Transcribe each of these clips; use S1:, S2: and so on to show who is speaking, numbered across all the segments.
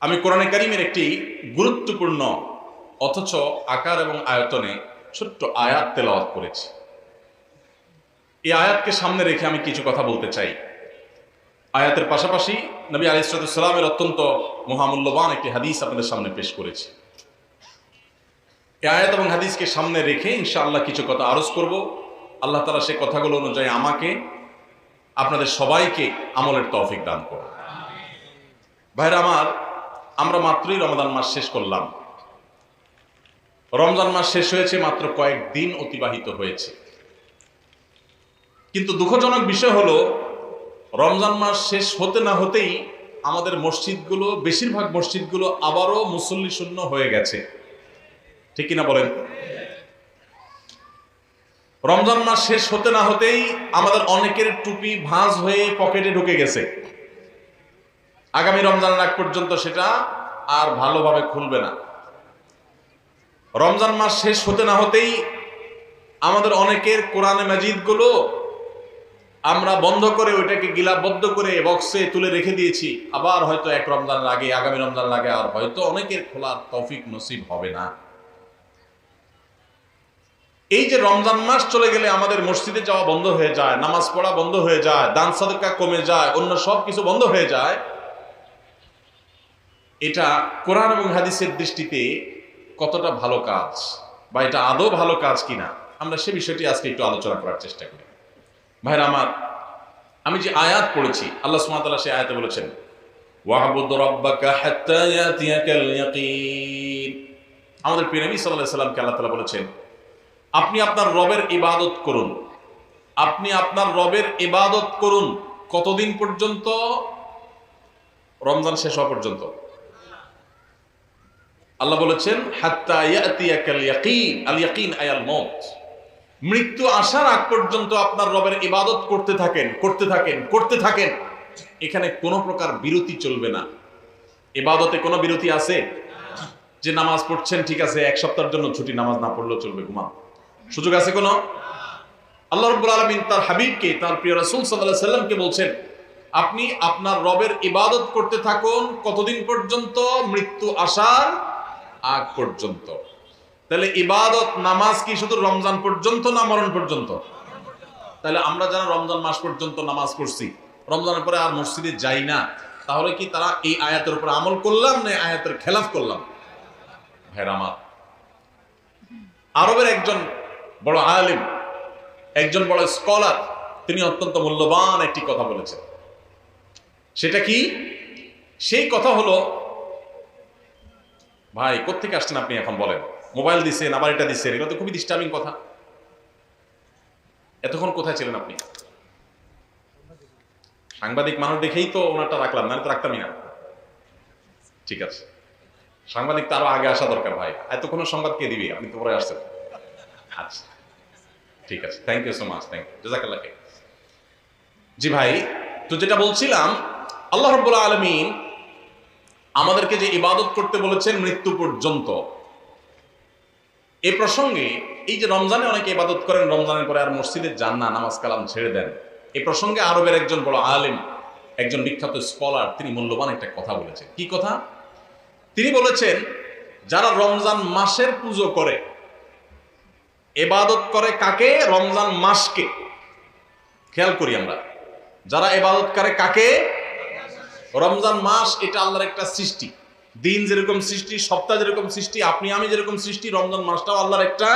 S1: আমি কোরআনে কারীমের একটি গুরুত্বপূর্ণ অথচ আকার এবং আয়তনে ছোট্ট আয়াত তেলাওয়াত করেছি। এই আয়াতকে সামনে রেখে আমি কিছু কথা বলতে চাই। আয়াতের পাশাপাশি নবী আলাইহিস সালামের অত্যন্ত মহামূল্যবান একটি হাদিস আপনাদের সামনে পেশ করেছি। এই আয়াত এবং হাদিসকে সামনে রেখে ইনশাআল্লাহ কিছু কথা আরজ করব। আল্লাহ তাআলা সে কথাগুলো অনুযায়ী আমাকে আপনাদের সবাইকে আমলের তৌফিক দান করুন। ভাইরা আমার, আমরা মাত্রই রমজান মাস শেষ করলাম। রমজান মাস শেষ হয়েছে, মাত্র কয়েকদিন অতিবাহিত হয়েছে। কিন্তু দুঃখজনক বিষয় হলো, রমজান মাস শেষ হতে না হতেই আমাদের মসজিদগুলো, বেশিরভাগ মসজিদগুলো আবারও মুসল্লি শূন্য হয়ে গেছে। ঠিক কিনা বলেন? রমজান মাস শেষ হতে না হতেই আমাদের অনেকের টুপি ভাঁজ হয়ে পকেটে ঢুকে গেছে। আগামী রমজানের আগ পর্যন্ত সেটা আর ভালোভাবে খুলবে না। রমজান মাস শেষ হতে না হতেই আমাদের অনেকের কোরআনে মাজিদগুলো আমরা বন্ধ করে ওইটাকে গিলাবদ্ধ করে বক্সে তুলে রেখে দিয়েছি। আবার হয়তো এক রমজানের আগে, আগামী রমজানের আগে আর হয়তো অনেকের খোলার তৌফিক নসিব হবে না। এই যে রমজান মাস চলে গেলে আমাদের মসজিদে যাওয়া বন্ধ হয়ে যায়, নামাজ পড়া বন্ধ হয়ে যায়, দান সাদকা কমে যায়, অন্য সব কিছু বন্ধ হয়ে যায়, এটা কোরআন এবং হাদিসের দৃষ্টিতে কতটা ভালো কাজ, বা এটা আদৌ ভালো কাজ কিনা, আমরা সে বিষয়টি আজকে একটু আলোচনা করার চেষ্টা করি। ভাইরা আমার, আমি যে আয়াত পড়েছি, আল্লাহ সুবহানাহু ওয়া তাআলা সেই আয়াতে বলেছেন, ওয়া'বুদ রাব্বাকা হাত্তা ইয়াতিয়াকাল ইয়াকিন। আমাদের প্রিয় নবী সাল্লাল্লাহু আলাইহি সাল্লামকে আল্লাহ তাআলা বলেছেন, আপনি আপনার রবের ইবাদত করুন। আপনি আপনার রবের ইবাদত করুন কতদিন পর্যন্ত? রমজান শেষ হওয়া পর্যন্ত। আল্লাহ বলেছেন হাত্তা ইয়াতিয়াকাল ইয়াকিন। আল ইয়াকিন আয়াল মউত। মৃত্যু আসার আগ পর্যন্ত আপনার রবের ইবাদত করতে থাকেন, করতে থাকেন, করতে থাকেন। এখানে কোনো প্রকার বিরতি চলবে না। ইবাদতে কোনো বিরতি আছে? যে নামাজ পড়ছেন, ঠিক আছে, এক সপ্তাহের জন্য ছুটি, নামাজ না পড়লেও চলবে, ঘুমান, সুযোগ আছে কোনো? আল্লাহ রাব্বুল আলামিন তার হাবিবকে, তার প্রিয় রাসূল সাল্লাল্লাহু আলাইহি সাল্লামকে বলছেন, আপনি আপনার রবের ইবাদত করতে থাকুন কতদিন পর্যন্ত? মৃত্যু আসার আগ পর্যন্ত। তাহলে ইবাদত, নামাজ কি শুধু রমজান পর্যন্ত না মরণ পর্যন্ত? তাহলে আমরা যারা রমজান মাস পর্যন্ত নামাজ পড়ছি, রমজানের পরে আর মসজিদে যাই না, তাহলে কি তারা এই আয়াতের উপর আমল করলাম না আয়াতের খেলাফ করলাম? ভাইরা আমার, আরবের একজন বড় আলেম, একজন বড় স্কলার, তিনি অত্যন্ত মূল্যবান একটি কথা বলেছেন। সেটা কি? সেই কথা হলো, ভাই কোত্থেকে আসছেন আপনি এখন বলেন? মোবাইল দিচ্ছেন, আবার এটা দিচ্ছেন, এগুলো তো খুবই ডিস্টার্বিং কথা। এতক্ষণ কোথায় ছিলেন আপনি? সাংবাদিক মানুষ দেখেই তো ওনারটা রাখলাম, না তো রাখতামই না। ঠিক আছে, সাংবাদিক তো আরো আগে আসা দরকার ভাই। এতক্ষণ সংবাদ কে দিবি? আপনি তো পরে আসছেন। আচ্ছা, ঠিক আছে, thank you so much, thank you, জাযাকাল্লাহ খাইর। জি ভাই, তো যেটা বলছিলাম, আল্লাহ রাব্বুল আলামিন আমাদেরকে যে ইবাদত করতে বলেছেন মৃত্যু পর্যন্ত, এই প্রসঙ্গে, এই যে রমজানে অনেকে ইবাদত করেন, রমজানের পরে আর মসজিদে যান না, নামাজ কালাম ছেড়ে দেন, এই প্রসঙ্গে আরবের একজন বড় আলেম, একজন বিখ্যাত স্কলার, তিনি মূল্যবান একটা কথা বলেছেন। কি কথা? তিনি বলেছেন, যারা রমজান মাসের পুজো করে, ইবাদত করে কাকে? রমজান মাসকে। খেয়াল করি আমরা, যারা ইবাদত করে কাকে? রমজান মাস এটা আল্লাহর একটা সৃষ্টি। দিন যেরকম সৃষ্টি, সপ্তাহ যেরকম সৃষ্টি, আপনি আমি যেরকম সৃষ্টি, রমজান মাসটাও আল্লাহর একটা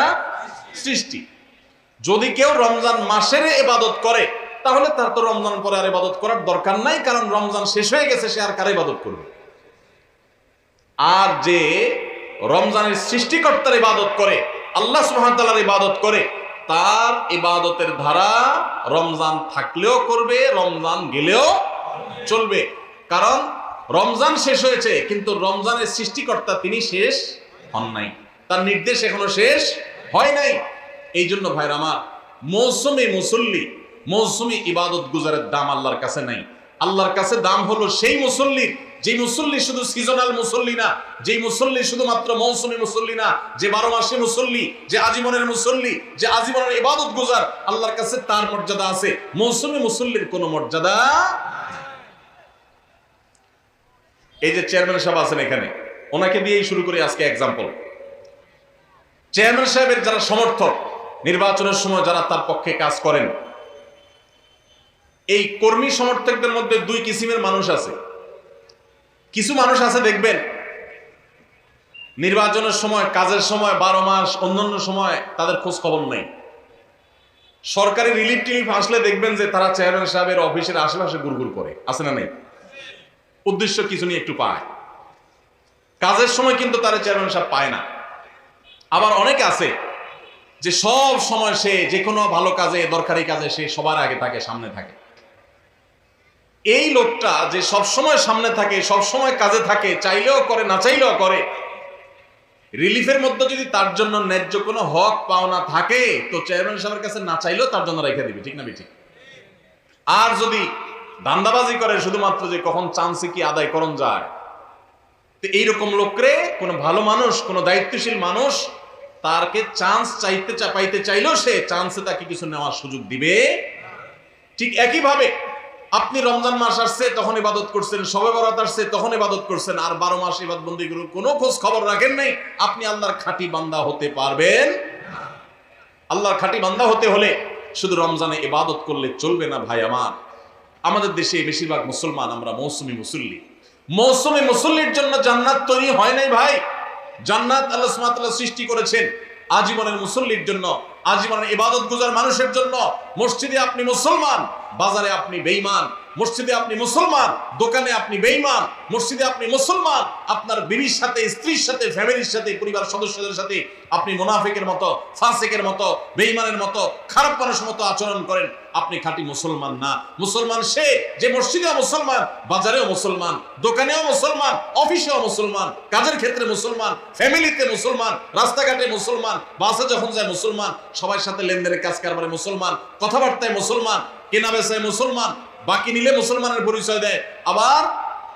S1: সৃষ্টি। যদি কেউ রমজান মাসের ইবাদত করে, তাহলে তার তো রমজান পরে আর ইবাদত করার দরকার নাই, কারণ রমজান শেষ হয়ে গেছে, সে আর কার ইবাদত করবে? আর যে রমজানের সৃষ্টিকর্তার ইবাদত করে, আল্লাহ সুবহানাহু ওয়া তাআলার ইবাদত করে, তার ইবাদতের ধারা রমজান থাকলেও করবে, রমজান গেলেও চলবে। কারণ রমজান শেষ হয়েছে, কিন্তু রমজানের সৃষ্টিকর্তা তিনি শেষ হন নাই, তার নির্দেশ এখনো শেষ হয় নাই। এই জন্য ভাইরা আমার, মৌসুমী মুসল্লি, মৌসুমী ইবাদত গুজারের দাম আল্লাহর কাছে নাই। আল্লাহর কাছে দাম হলো সেই মুসল্লির, যে মুসল্লি শুধু সিজনাল মুসল্লি না, যে মুসল্লি শুধুমাত্র মৌসুমী মুসল্লি না, যে 12 মাসে মুসল্লি, যে আজীবনের মুসল্লি, যে আজীবনের ইবাদত গুজার, আল্লাহর কাছে তার মর্যাদা আছে। মৌসুমী মুসল্লির কোনো মর্যাদা। এই যে চেয়ারম্যান সাহেব আছেন এখানে, ওনাকে দিয়েই শুরু করি আজকে এক্সাম্পল। চেয়ারম্যান সাহেবের যারা সমর্থক, নির্বাচনের সময় যারা তার পক্ষে কাজ করেন, এই কর্মী সমর্থকদের মধ্যে দুই কিসিমের মানুষ আছে। কিছু মানুষ আছে দেখবেন নির্বাচনের সময়, কাজের সময় 12 মাস অন্যান্য সময় তাদের খোঁজ খবর নেই। সরকারি রিলিফ টিলিফ আসলে দেখবেন যে তারা চেয়ারম্যান সাহেবের অফিসের আশেপাশে গুড়গুড় করে, আছে না নেই? উদ্দেশ্য কিছু নিয়ে একটু পায়। কাজের সময় কিন্তু তারা চেয়ারম্যান সাহেব পায় না। আবার অনেকে আছে যে সব সময় সে যে কোনো ভালো কাজে, দরকারি কাজে সে সবার আগে থাকে, সামনে থাকে। এই লোকটা যে সব সময় সামনে থাকে, সব সময় কাজে থাকে, চাইলেও করে না চাইলেও করে, রিলিফের মধ্যে যদি তার জন্য ন্যায্য কোনো হক পাওনা থাকে তো চেয়ারম্যান সাহেবের কাছে না চাইলেও তার জন্য রেখে দিবে, ঠিক না ঠিক? আর যদি ধান্দাবাজি করে শুধুমাত্র যে কখন চান্সে কি আদায় করণ যায়, তো এইরকম লোকরে কোনো ভালো মানুষ, কোনো দায়িত্বশীল মানুষ তারকে চান্স পাইতে চাইলেও সে চান্সে তাকে কিছু নেওয়ার সুযোগ দিবে। ঠিক একইভাবে আপনি রমজান মাস আসছে তখন ইবাদত করছেন, শবে বরাত আসছে তখন ইবাদত করছেন, আর 12 মাস ইবাদত বন্দেগীর কোনো খোঁজ খবর রাখেন নাই, আপনি আল্লাহর খাঁটি বান্দা হতে পারবেন? আল্লাহর খাঁটি বান্দা হতে হলে শুধু রমজানে ইবাদত করলে চলবে না ভাই আমার। আমাদের দেশে বেশিরভাগ মুসলমান আমরা মৌসুমী মুসল্লি। মৌসুমী মুসল্লির জন্য জান্নাত তৈরি হয় নাই ভাই। জান্নাত আল্লাহ সুবহানাহু ওয়া তাআলা সৃষ্টি করেছেন আজীবনের মুসল্লির জন্য, আজীবনের ইবাদত গুজার মানুষের জন্য। মসজিদে আপনি মুসলমান, বাজারে আপনি বেঈমান। মসজিদে আপনি মুসলমান, দোকানে আপনি বেঈমান। মসজিদে আপনি মুসলমান, আপনার বিবির সাথে, স্ত্রীর সাথে, ফ্যামিলির সাথে, পরিবার সদস্যদের সাথে আপনি মুনাফিকের মতো, ফাসিকের মতো, বেঈমানের মতো, খারাপ মানুষের মতো আচরণ করেন, আপনি খাঁটি মুসলমান না। মুসলমান সে যে মসজিদেও মুসলমান, বাজারেও মুসলমান, দোকানেও মুসলমান, অফিসেও মুসলমান, কাজের ক্ষেত্রে মুসলমান, ফ্যামিলিতে মুসলমান, রাস্তাঘাটে মুসলমান, বাসে যখন যায় মুসলমান, সবার সাথে লেনদেনের কাজ কারবারে মুসলমান, কথাবার্তায় মুসলমান, কেনা বেচায় মুসলমান, বাকি নিলে মুসলমানের পরিচয় দেয়, আবার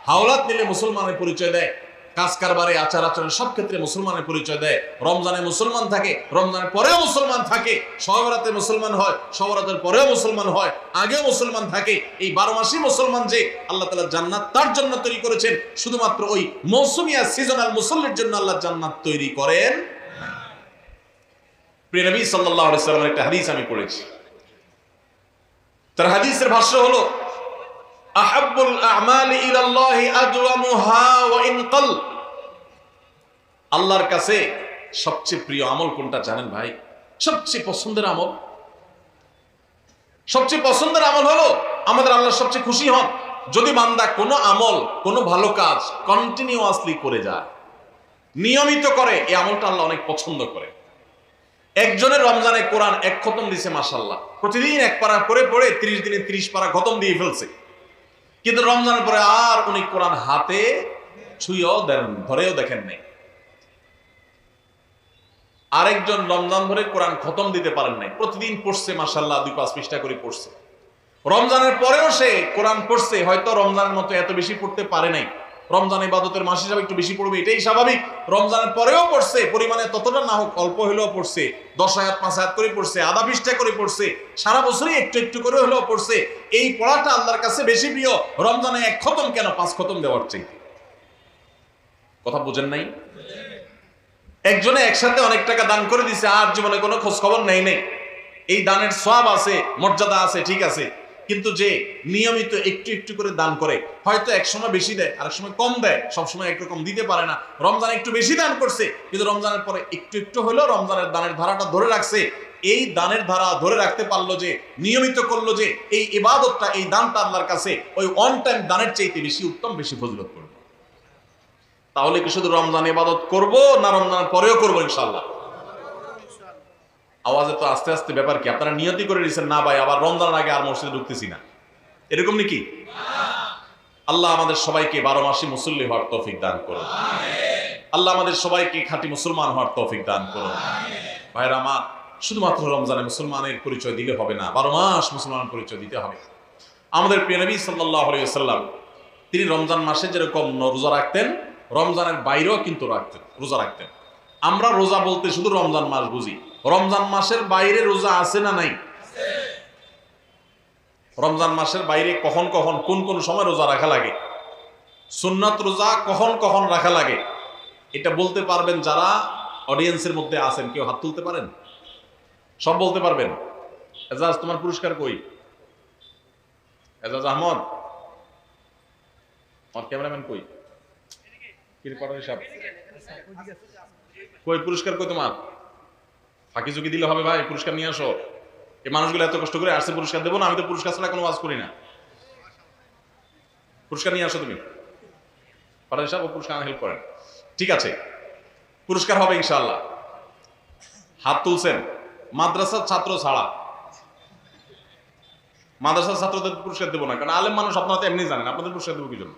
S1: হাওলাত নিলে মুসলমানের পরিচয় দেয়, কাজ কারবারে, আচার আচরণ সব ক্ষেত্রে মুসলমানের পরিচয় দেয়। রমজানে মুসলমান থাকে, রমজানের পরেও মুসলমান থাকে, শবে মুসলমান হয়, শবে পরেও মুসলমান হয়, আগেও মুসলমান থাকে। এই 12 মাসই মুসলমান যে আল্লাহ তাআলা জান্নাত তার জন্য তৈরি করেছেন, শুধুমাত্র ওই মৌসুমিয়া সিজনাল মুসল্লির জন্য আল্লাহ জান্নাত তৈরি করেন। প্রিয় নবী সাল্লাল্লাহু আলাইহি ওয়াসাল্লামের একটা হাদিস আমি পড়েছি। তার হাদিসের ভাষ্য হলো আহাব্বুল আ'মালি ইলাল্লাহি আদওয়ামুহা ওয়া ইন ক্বাল। আল্লাহর কাছে সবচেয়ে প্রিয় আমল কোনটা জানেন ভাই? সবচেয়ে পছন্দের আমল, সবচেয়ে পছন্দের আমল হলো আমাদের আল্লাহ সবচেয়ে খুশি হন যদি বান্দা কোনো আমল, কোনো ভালো কাজ কন্টিনিউয়াসলি করে যায়, নিয়মিত করে। এই আমলটা আল্লাহ অনেক পছন্দ করে। একজনের রমজানে কোরআন 1 খতম দিছে, মাশাআল্লাহ, প্রতিদিন 1 পারা করে পড়ে 30 দিনে 30 পারা খতম দিয়ে ফেলছে, কিন্তু রমজানের পরে আর উনি কোরআন হাতে ছুঁয়েও দেন, ধরেও দেখেন নাই। আরেকজন রমজান ধরে কোরআন খতম দিতে পারেন নাই, প্রতিদিন পড়ছে, মাশাআল্লাহ 2-5 পৃষ্ঠা করে পড়ছে। রমজানের পরেও সে কোরআন পড়ছে, হয়তো রমজানের মতো এত বেশি পড়তে পারে নাই, রমজান ইবাদতের মাস হিসাবে একটু বেশি পড়বে, এটাই স্বাভাবিক। রমজানের পরেও পড়ছে, পরিমাণে ততটা না হোক, অল্প হলেও পড়ছে, 10 আয়াত 5 আয়াত করে পড়ছে, আধা পৃষ্ঠা করে পড়ছে, সারা বছরই একটু একটু করে হলেও পড়ছে। এই পড়াটা আল্লাহর কাছে বেশি প্রিয় রমজানে 1 খতম কেন, 5 খতম দেওয়ার চাইতে। কথা বুঝেন নাই? একজনে একসাথে অনেক টাকা দান করে দিছে, আর জীবনে কোনো খোঁজ খবর নেই। এই দানের সওয়াব আছে, মর্যাদা আছে, ঠিক আছে, কিন্তু যে নিয়মিত একটু একটু করে দান করে, হয়তো এক সময় বেশি দেয়, আরেক সময় কম দেয়, সবসময় একরকম দিতে পারে না। রমজানে একটু বেশি দান করছে, কিন্তু রমজানের পরে একটু একটু হলেও রমজানের দানের ধারাটা ধরে রাখছে। এই দানের ধারা ধরে রাখতে পারলো যে, নিয়মিত করলো যে, এই ইবাদতটা, এই দানটা আল্লাহর কাছে ওই অন টাইম দানের চাইতে বেশি উত্তম, বেশি ফজিলত করবে। তাহলে কি শুধু রমজান ইবাদত করব, না রমজানের পরেও করবো ইনশাআল্লাহ? আওয়াজে তো আস্তে আস্তে ব্যাপার কি, আপনারা নিয়তি করে দিয়েছেন না ভাই আবার রমজানের আগে আর মসজিদে ঢুকতেছি না, এরকম নাকি? আল্লাহ আমাদের সবাইকে 12 মাসই মুসল্লি হওয়ার তৌফিক দান করুন। আল্লাহ আমাদের সবাইকে খাঁটি মুসলমান হওয়ার তৌফিক দান করুন। ভাইরা আমার, শুধুমাত্র রমজানে মুসলমানের পরিচয় দিলে হবে না, 12 মাস মুসলমানের পরিচয় দিতে হবে। আমাদের প্রিয় নবী সাল্লাল্লাহু আলাইহি ওয়াসাল্লাম তিনি রমজান মাসে যেরকম রোজা রাখতেন, রমজানের বাইরেও কিন্তু রোজা রাখতেন। আমরা রোজা বলতে শুধু রমজান মাস বুঝি, রমজান মাসের বাইরে রোজা আছে না নাই? রমজান মাসের বাইরে কখন কখন কোন কোন সময় রোজা রাখা লাগে? সুন্নাত রোজা কখন কখন রাখা লাগে এটা বলতে পারবেন যারা অডিয়েন্সের মধ্যে আছেন। কেউ হাত তুলতে পারেন? সব বলতে পারবেন? এজাজ, তোমার পুরস্কার কই? এজাজ আহমদ, আমার ক্যামেরাম্যান কই? কই পুরস্কার কই তোমার? ফাঁকি ঝুঁকি দিলে হবে ভাই, পুরস্কার নিয়ে আসো। এই মানুষগুলো এত কষ্ট করে আসছে, পুরস্কার দেবো না? আমি তো পুরস্কার ছাড়া কোনো ওয়াজ করি না। পুরস্কার নিয়ে আসো তুমি। পারেন সাহেব, পুরস্কার হেল্প করেন। ঠিক আছে, পুরস্কার হবে ইনশাআল্লাহ। হাত তুলছেন মাদ্রাসার ছাত্র ছাড়া। মাদ্রাসার ছাত্রদের পুরস্কার দেবো না, কারণ আলেম মানুষ আপনারা তো এমনি জানেন। আপনাদের পুরস্কার দেবো কি জন্য?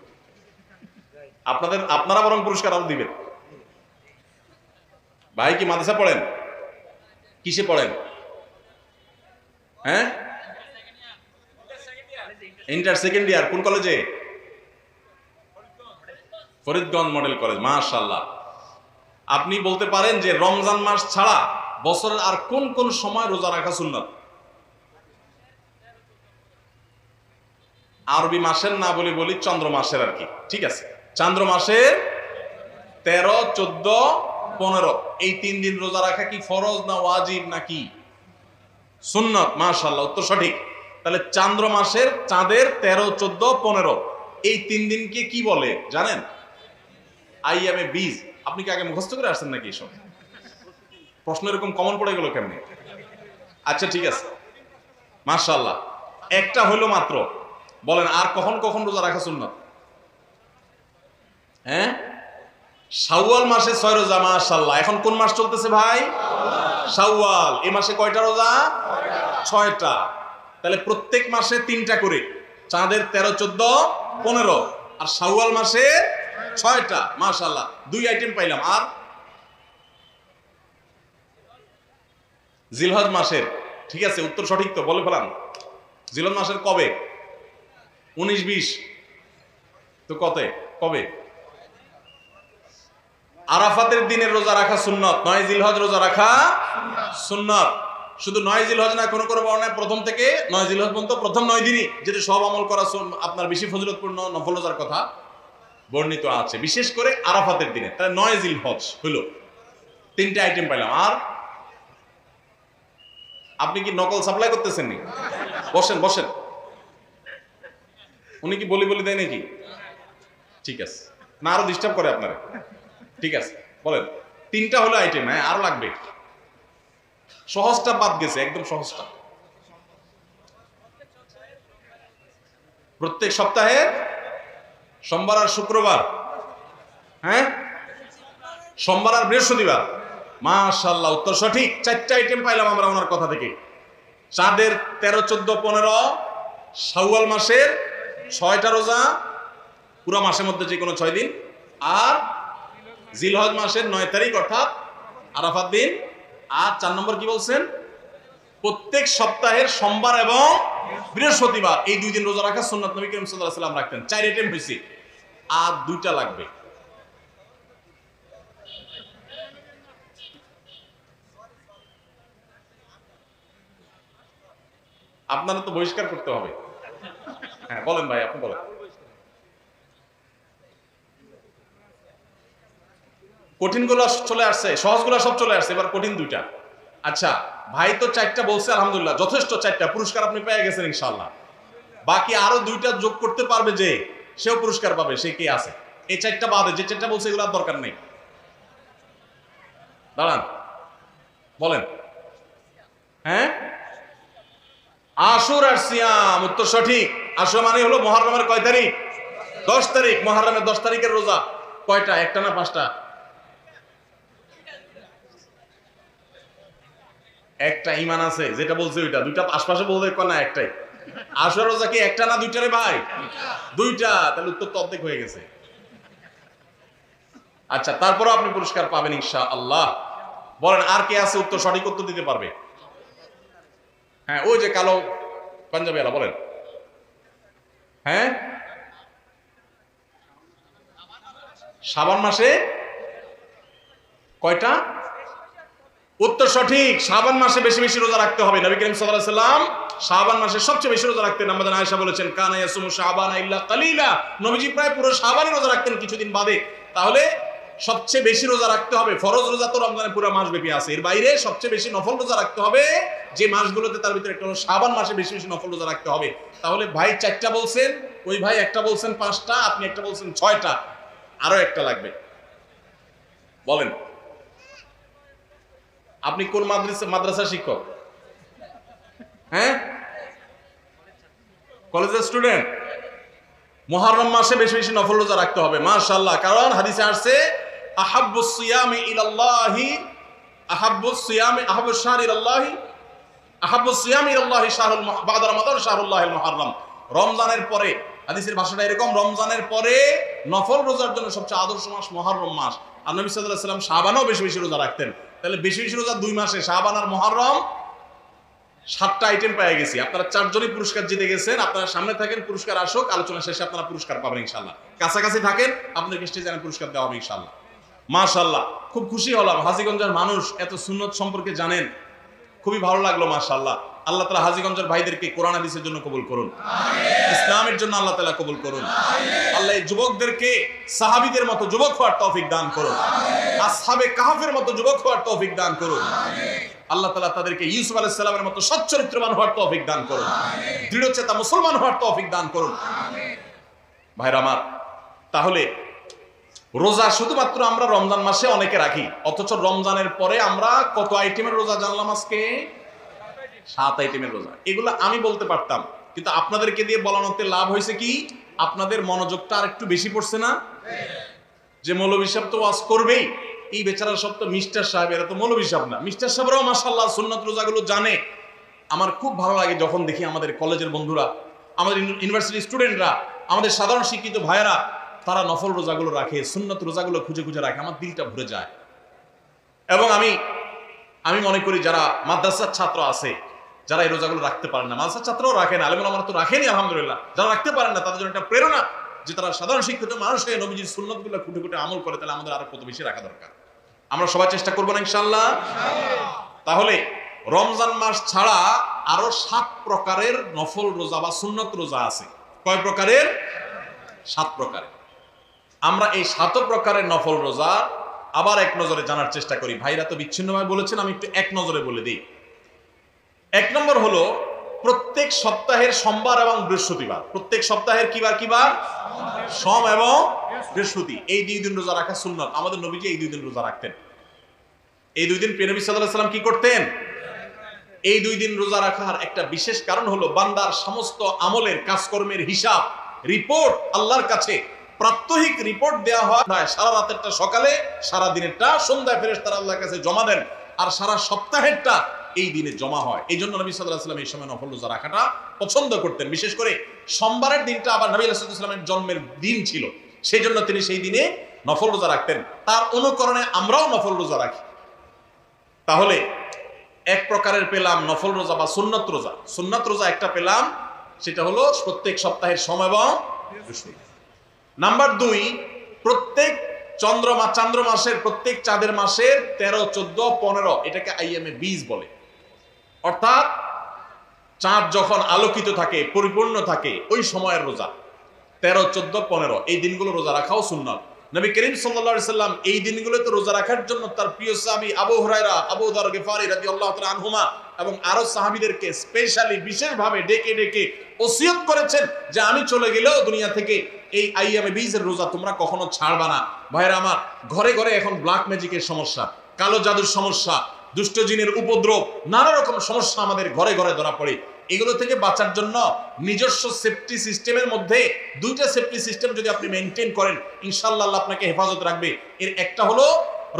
S1: আপনারা বরং পুরস্কার আরো দিবেন। ভাই কি মাদ্রাসা পড়েন? কিসে পড়েন? হ্যাঁ, ইন্টার সেকেন্ড ইয়ার। কোন কলেজে? Faridganj model college. মাশাআল্লাহ। আপনি বলতে পারেন যে রমজান মাস ছাড়া বছরের আর কোন কোন সময় রোজা রাখা সুন্নাত? আরবি মাসের না বলি চন্দ্র মাসের আর কি। ঠিক আছে, চন্দ্র মাসের 13, 14, 15 এই 3 দিন রোজা রাখা কি ফরজ না ওয়াজিব নাকি সুন্নাত? মাশাআল্লাহ, উত্তর সঠিক। তাহলে চন্দ্র মাসের চাঁদের 13, 14, 15 এই 3 দিনকে কি বলে জানেন? আইয়ামে বীজ। আপনি কি আগে মুখস্থ করে আসছেন নাকি এসব প্রশ্ন? এরকম কমন পড়ে গেল কেমনে? আচ্ছা ঠিক আছে, মাশাআল্লাহ। একটা হলো মাত্র। বলেন আর কখন কখন রোজা রাখা সুন্নাত? হ্যাঁ, শাওয়াল মাসে 6 রোজা। মাশাআল্লাহ। এখন কোন মাস চলতেছে ভাই? শাওয়াল। এই মাসে কয়টা রোজা? 6টা। তাহলে প্রত্যেক মাসে 3টা করে। চাঁদের 13, 14, 15 আর শাওয়াল মাসে 6টা। মাশাআল্লাহ, 2 আইটেম পাইলাম। আর জিলহজ মাসের। ঠিক আছে, উত্তর সঠিক তো, বলে ফেলাম। জিলহজ মাসের কবে? 19, 20 তো কবে? আরাফাতের দিনের রোজা রাখা সুন্নাত। 9 জিলহজ রোজা রাখা সুন্নাত। শুধু 9 জিলহজ না, কোনো বর্ণনায় প্রথম থেকে 9 জিলহজ পর্যন্ত প্রথম 9 দিনই যেটা সব আমল করা আপনার বেশি ফজিলতপূর্ণ নফল রোজার কথা বর্ণিত আছে, বিশেষ করে আরাফাতের দিনে। তাহলে 9 জিলহজ হলো। 3টে আইটেম পাইলাম। আর আপনি কি নকল সাপ্লাই করতেছেন নি? বসেন। উনি কি বলি দেয় নাকি? ঠিক আছে, না আরো ডিস্টার্ব করে আপনারা? ঠিক আছে, বলেন। 3টা হলো আইটেম। হ্যাঁ, আরো লাগবে। সহজটা বাদ গেছে, একদম সহজটা। প্রত্যেক সপ্তাহে সোমবার আর শুক্রবার। হ্যাঁ, সোমবার আর বৃহস্পতিবার। মাশাআল্লাহ, উত্তর সঠিক। 4টা আইটেম পাইলাম আমরা ওনার কথা থেকে। চাঁদের 13, 14, 15, শাওয়াল মাসের 6টা রোজা পুরো মাসের মধ্যে যে কোনো 6 দিন, আর জিলহজ মাসের 9 তারিখ অর্থাৎ আরাফাত দিন। আর 4 নম্বর কি বলছেন? প্রত্যেক সপ্তাহের সোমবার এবং বৃহস্পতিবার এই 2 দিন রোজা রাখা সুন্নাত। নবী করিম সাল্লাল্লাহু আলাইহি ওয়াসাল্লাম রাখতেন। 4 আইটেম হয়েছে, আর 2টা লাগবে। আপনারা তো বহিষ্কার করতে হবে। হ্যাঁ বলেন ভাই, আপনি বলেন। কঠিনগুলো চলে আসছে, সহজগুলো সব চলে আসছে, এবার কঠিন 2টা। আচ্ছা ভাই তো 4টা বলছে, আলহামদুলিল্লাহ, যথেষ্ট। 4টা পুরস্কার আপনি পেয়ে গেছেন ইনশাআল্লাহ। বাকি আরো 2টা যোগ করতে পারবে যে, সেও পুরস্কার পাবে। সে কে আছে? এই 4টা বাদে যে 4টা বলছে এগুলো দরকার নেই। দাঁড়ান, বলেন। হ্যাঁ, আশুরার সিয়াম। উত্তর সঠিক। আশুরা মানে হলো মুহররমের কয় তারিখ? 10 তারিখ। মুহররমের 10 তারিখের রোজা কয়টা? 1টা না 5টা? একটা। ঈমান আছে যেটা বলছে ওইটা। 2টা আশপাশে বলতে না, একটাই। আশুরা রোজা কি 1টা না 2টা রে ভাই? 2টা। তাহলে উত্তর তো অর্ধেক হয়ে গেছে। আচ্ছা, তারপরও আপনি পুরস্কার পাবেন ইনশাআল্লাহ। বলেন আর কে আছে উত্তর সঠিক উত্তর দিতে পারবে? হ্যাঁ, ওই যে কালো পাঞ্জাবি আলা, বলেন। হ্যাঁ, শাবান মাসে কয়টা? উত্তর সঠিক। শাবান মাসে বেশি বেশি রোজা রাখতে হবে। নবী করিম সাল্লাল্লাহু আলাইহি ওয়াসাল্লাম শাবান মাসে সবচেয়ে বেশি রোজা রাখতেন। আমাদের আয়েশা বলেছেন কানা ইয়াসুমু শাবানা ইল্লা কালিলা, নবীজি প্রায় পুরো শাবানই রোজা রাখতেন কিছুদিন বাদে। তাহলে সবচেয়ে বেশি রোজা রাখতে হবে, ফরজ রোজা তো রমজানের পুরো মাস ব্যাপী আছে, এর বাইরে সবচেয়ে বেশি নফল রোজা রাখতে হবে যে মাসগুলোতে, তার ভিতরে একটা হলো শাবান মাসে বেশি বেশি নফল রোজা রাখতে হবে। তাহলে ভাই 4টা বলছেন, ওই ভাই একটা বলছেন 5টা, আপনি একটা বলছেন 6টা, আরো একটা লাগবে। বলেন আপনি কোন মাদ্রাসা শিক্ষক? হ্যাঁ, কলেজের স্টুডেন্ট। মুহররম মাসে বেশি বেশি নফল রোজা রাখতে হবে মাশাআল্লাহ, কারণ হাদিসে আসছে আহাব্বুস সিয়ামি ইলাল্লাহি আহাব্বুস সিয়ামি আহাব্বুস শাহরি ইলাল্লাহি আহাব্বুস সিয়ামি ইলাল্লাহি শাহরুল বা'দা রমাদান শাহরুল্লাহিল মুহররম। রমজানের পরে, হাদিসের ভাষাটা এরকম, রমজানের পরে নফল রোজার জন্য সবচেয়ে আদর্শ মাস মুহররম মাস। আর নবী সাল্লাল্লাহু আলাইহি ওয়াসাল্লাম শাবানও বেশি বেশি রোজা রাখতেন। তাহলে বেশি বেশি রোজা 2 মাসে, শাবান আর মুহররম, 7টা আইটেম পেয়ে গেছি। আপনারা 4 জনই পুরস্কার জিতে গেছেন। আপনারা সামনে থাকেন, পুরস্কার আসুক, আলোচনা শেষে আপনারা পুরস্কার পাবেন ইনশাআল্লাহ। কাছাকাছি থাকেন, আপনাদের স্টেজে পুরস্কার দেওয়া হবে ইনশাআল্লাহ। মাশাআল্লাহ, খুব খুশি হলাম হাজীগঞ্জের মানুষ এত সুন্নত সম্পর্কে জানেন, খুবই ভালো লাগলো মাশাআল্লাহ। আল্লাহ তাআলা হাজীগঞ্জের ভাইদেরকে কোরআন হাদিসের জন্য কবুল করুন, ইসলামের জন্য আল্লাহ তাআলা কবুল করুন। আল্লাহ এই যুবকদেরকে সাহাবীদের মতো যুবক হওয়ার তৌফিক দান করুন, আসহাবে কাহফের মতো যুবক হওয়ার তৌফিক দান করুন। আল্লাহ তাআলা তাদেরকে ইউসুফ আলাইহিস সালামের মতো সচ্চরিত্রবান হওয়ার তৌফিক দান করুন, দৃঢ়চেতা মুসলমান হওয়ার তৌফিক দান করুন। ভাইরা আমার, তাহলে রোজা শুধুমাত্র আমরা রমজান মাসে অনেকে রাখি, অথচ রমজানের পরে আমরা কত আইটেমের রোজা জানলাম আজকে? 7 আইটেমের রোজা। এগুলো আমি বলতে পারতাম, কিন্তু আপনাদেরকে দিয়ে বলানোতে লাভ হয়েছে কি, আপনাদের মনোযোগটা আর একটু বেশি পড়ছে না? যে মৌলভী সাহেব তো ওয়াজ করবেই, এই বেচারা সব তো মিস্টার সাহেব, এরা তো মৌলভী সাহেব না। মিস্টার সাহেবরাও মাশাআল্লাহ সুন্নাত রোজাগুলো জানে। আমার খুব ভালো লাগে যখন দেখি আমাদের কলেজের বন্ধুরা, আমাদের ইউনিভার্সিটি স্টুডেন্টরা, আমাদের সাধারণ শিক্ষিত ভাইয়েরা, তারা নফল রোজাগুলো রাখে, সুন্নত রোজাগুলো খুঁজে খুঁজে রাখে, আমার দিলটা ভরে যায়। এবং আমি মনে করি যারা মাদ্রাসার ছাত্র আছে, যারা এই রোজাগুলো রাখতে পারেন না, মাদ্রাসার ছাত্রও রাখেন, আলেমুল আমরা তো রাখেনি আলহামদুলিল্লাহ, যারা রাখতে পারেন না তাদের জন্য একটা প্রেরণা যে তারা সাধারণ শিক্ষিত মানুষ হয়ে নবীজির সুন্নতগুলো খুঁটে খুঁটে আমল করে, তাহলে আমাদের আরো কত বেশি রাখা দরকার। আমরা সবাই চেষ্টা করবো না ইনশাআল্লাহ? তাহলে রমজান মাস ছাড়া আরো 7 প্রকারের নফল রোজা বা সুন্নত রোজা আছে। কয় প্রকারের? 7 প্রকারের। আমরা এই 7 প্রকারের নফল রোজা আবার এক নজরে জানার চেষ্টা করি। ভাইরা তো বিচ্ছিন্নভাবে বলেছেন, আমি একটু এক নজরে বলে দিই। 1 নম্বর হলো প্রত্যেক সপ্তাহের সোমবার এবং বৃহস্পতিবার। প্রত্যেক সপ্তাহের কি বার কি বার? সোম এবং বৃহস্পতি। এই 2 দিন রোজা রাখা সুন্নাত। আমাদের নবীজি এই 2 দিন রোজা রাখতেন। এই 2 দিন প্রিয় নবী সাল্লাল্লাহু আলাইহি ওয়াসাল্লাম কি করতেন? এই 2 দিন রোজা রাখার একটা বিশেষ কারণ হলো বান্দার সমস্ত আমলের কাজকর্মের হিসাব, রিপোর্ট আল্লাহর কাছে প্রাত্যহিক রিপোর্ট দেওয়া হয়। সারা রাতেরটা সকালে, সারা দিনেরটা সন্ধ্যায় ফেরেশতারা আল্লাহর কাছে জমা দেন, আর সারা সপ্তাহেরটা এই দিনে জমা হয়। এই জন্য নবী সাল্লাল্লাহু আলাইহি ওয়াসাল্লাম এই সময় নফল রোজা রাখাটা পছন্দ করতেন। বিশেষ করে সোমবারের দিনটা আবার নবী সাল্লাল্লাহু আলাইহি ওয়াসাল্লামের জন্মের দিন ছিল, সেই জন্য তিনি সেই দিনে নফল রোজা রাখতেন। তার অনুকরণে আমরাও নফল রোজা রাখি। তাহলে 1 প্রকারের পেলাম নফল রোজা বা সুন্নত রোজা। সুন্নত রোজা একটা পেলাম, সেটা হলো প্রত্যেক সপ্তাহের সোম এবং বৃহস্পতি। নাম্বার 2, প্রত্যেক চান্দ্র মাসের, প্রত্যেক চাঁদের মাসের 13, 14, 15, এটাকে আইএমএ 20 বলে। অর্থাৎ চাঁদ যখন আলোকিত থাকে, পরিপূর্ণ থাকে, ওই সময়ের রোজা 13, 14, 15 এই দিনগুলো রোজা রাখাও সুন্নাত। নবী করিম সাল্লাল্লাহু আলাইহি সাল্লাম এই দিনগুলোতে রোজা রাখার জন্য তার প্রিয় সাহাবী আবু হুরায়রা, আবু যর গিফারি রাদিয়াল্লাহু তাআলা আনহুমা এবং আরো সাহাবীদেরকে স্পেশালি বিশেষভাবে ডেকে ডেকে ওসিয়ত করেছেন যে আমি চলে গেলেও দুনিয়া থেকে এই আইয়ামে 20 এর রোজা তোমরা কখনো ছাড়বা না। ভাইরা আমার, ঘরে ঘরে এখন ব্ল্যাক ম্যাজিকের সমস্যা, কালো জাদুর সমস্যা, দুষ্ট জিনের উপদ্রব, নানা রকম সমস্যা আমাদের ঘরে ঘরে ধরা পড়ে। এগুলো থেকে বাঁচার জন্য নিজস্ব সেফটি সিস্টেমের মধ্যে 2টা সেফটি সিস্টেম যদি আপনি মেইনটেইন করেন, ইনশাআল্লাহ আল্লাহ আপনাকে হেফাজত রাখবে। এর একটা হলো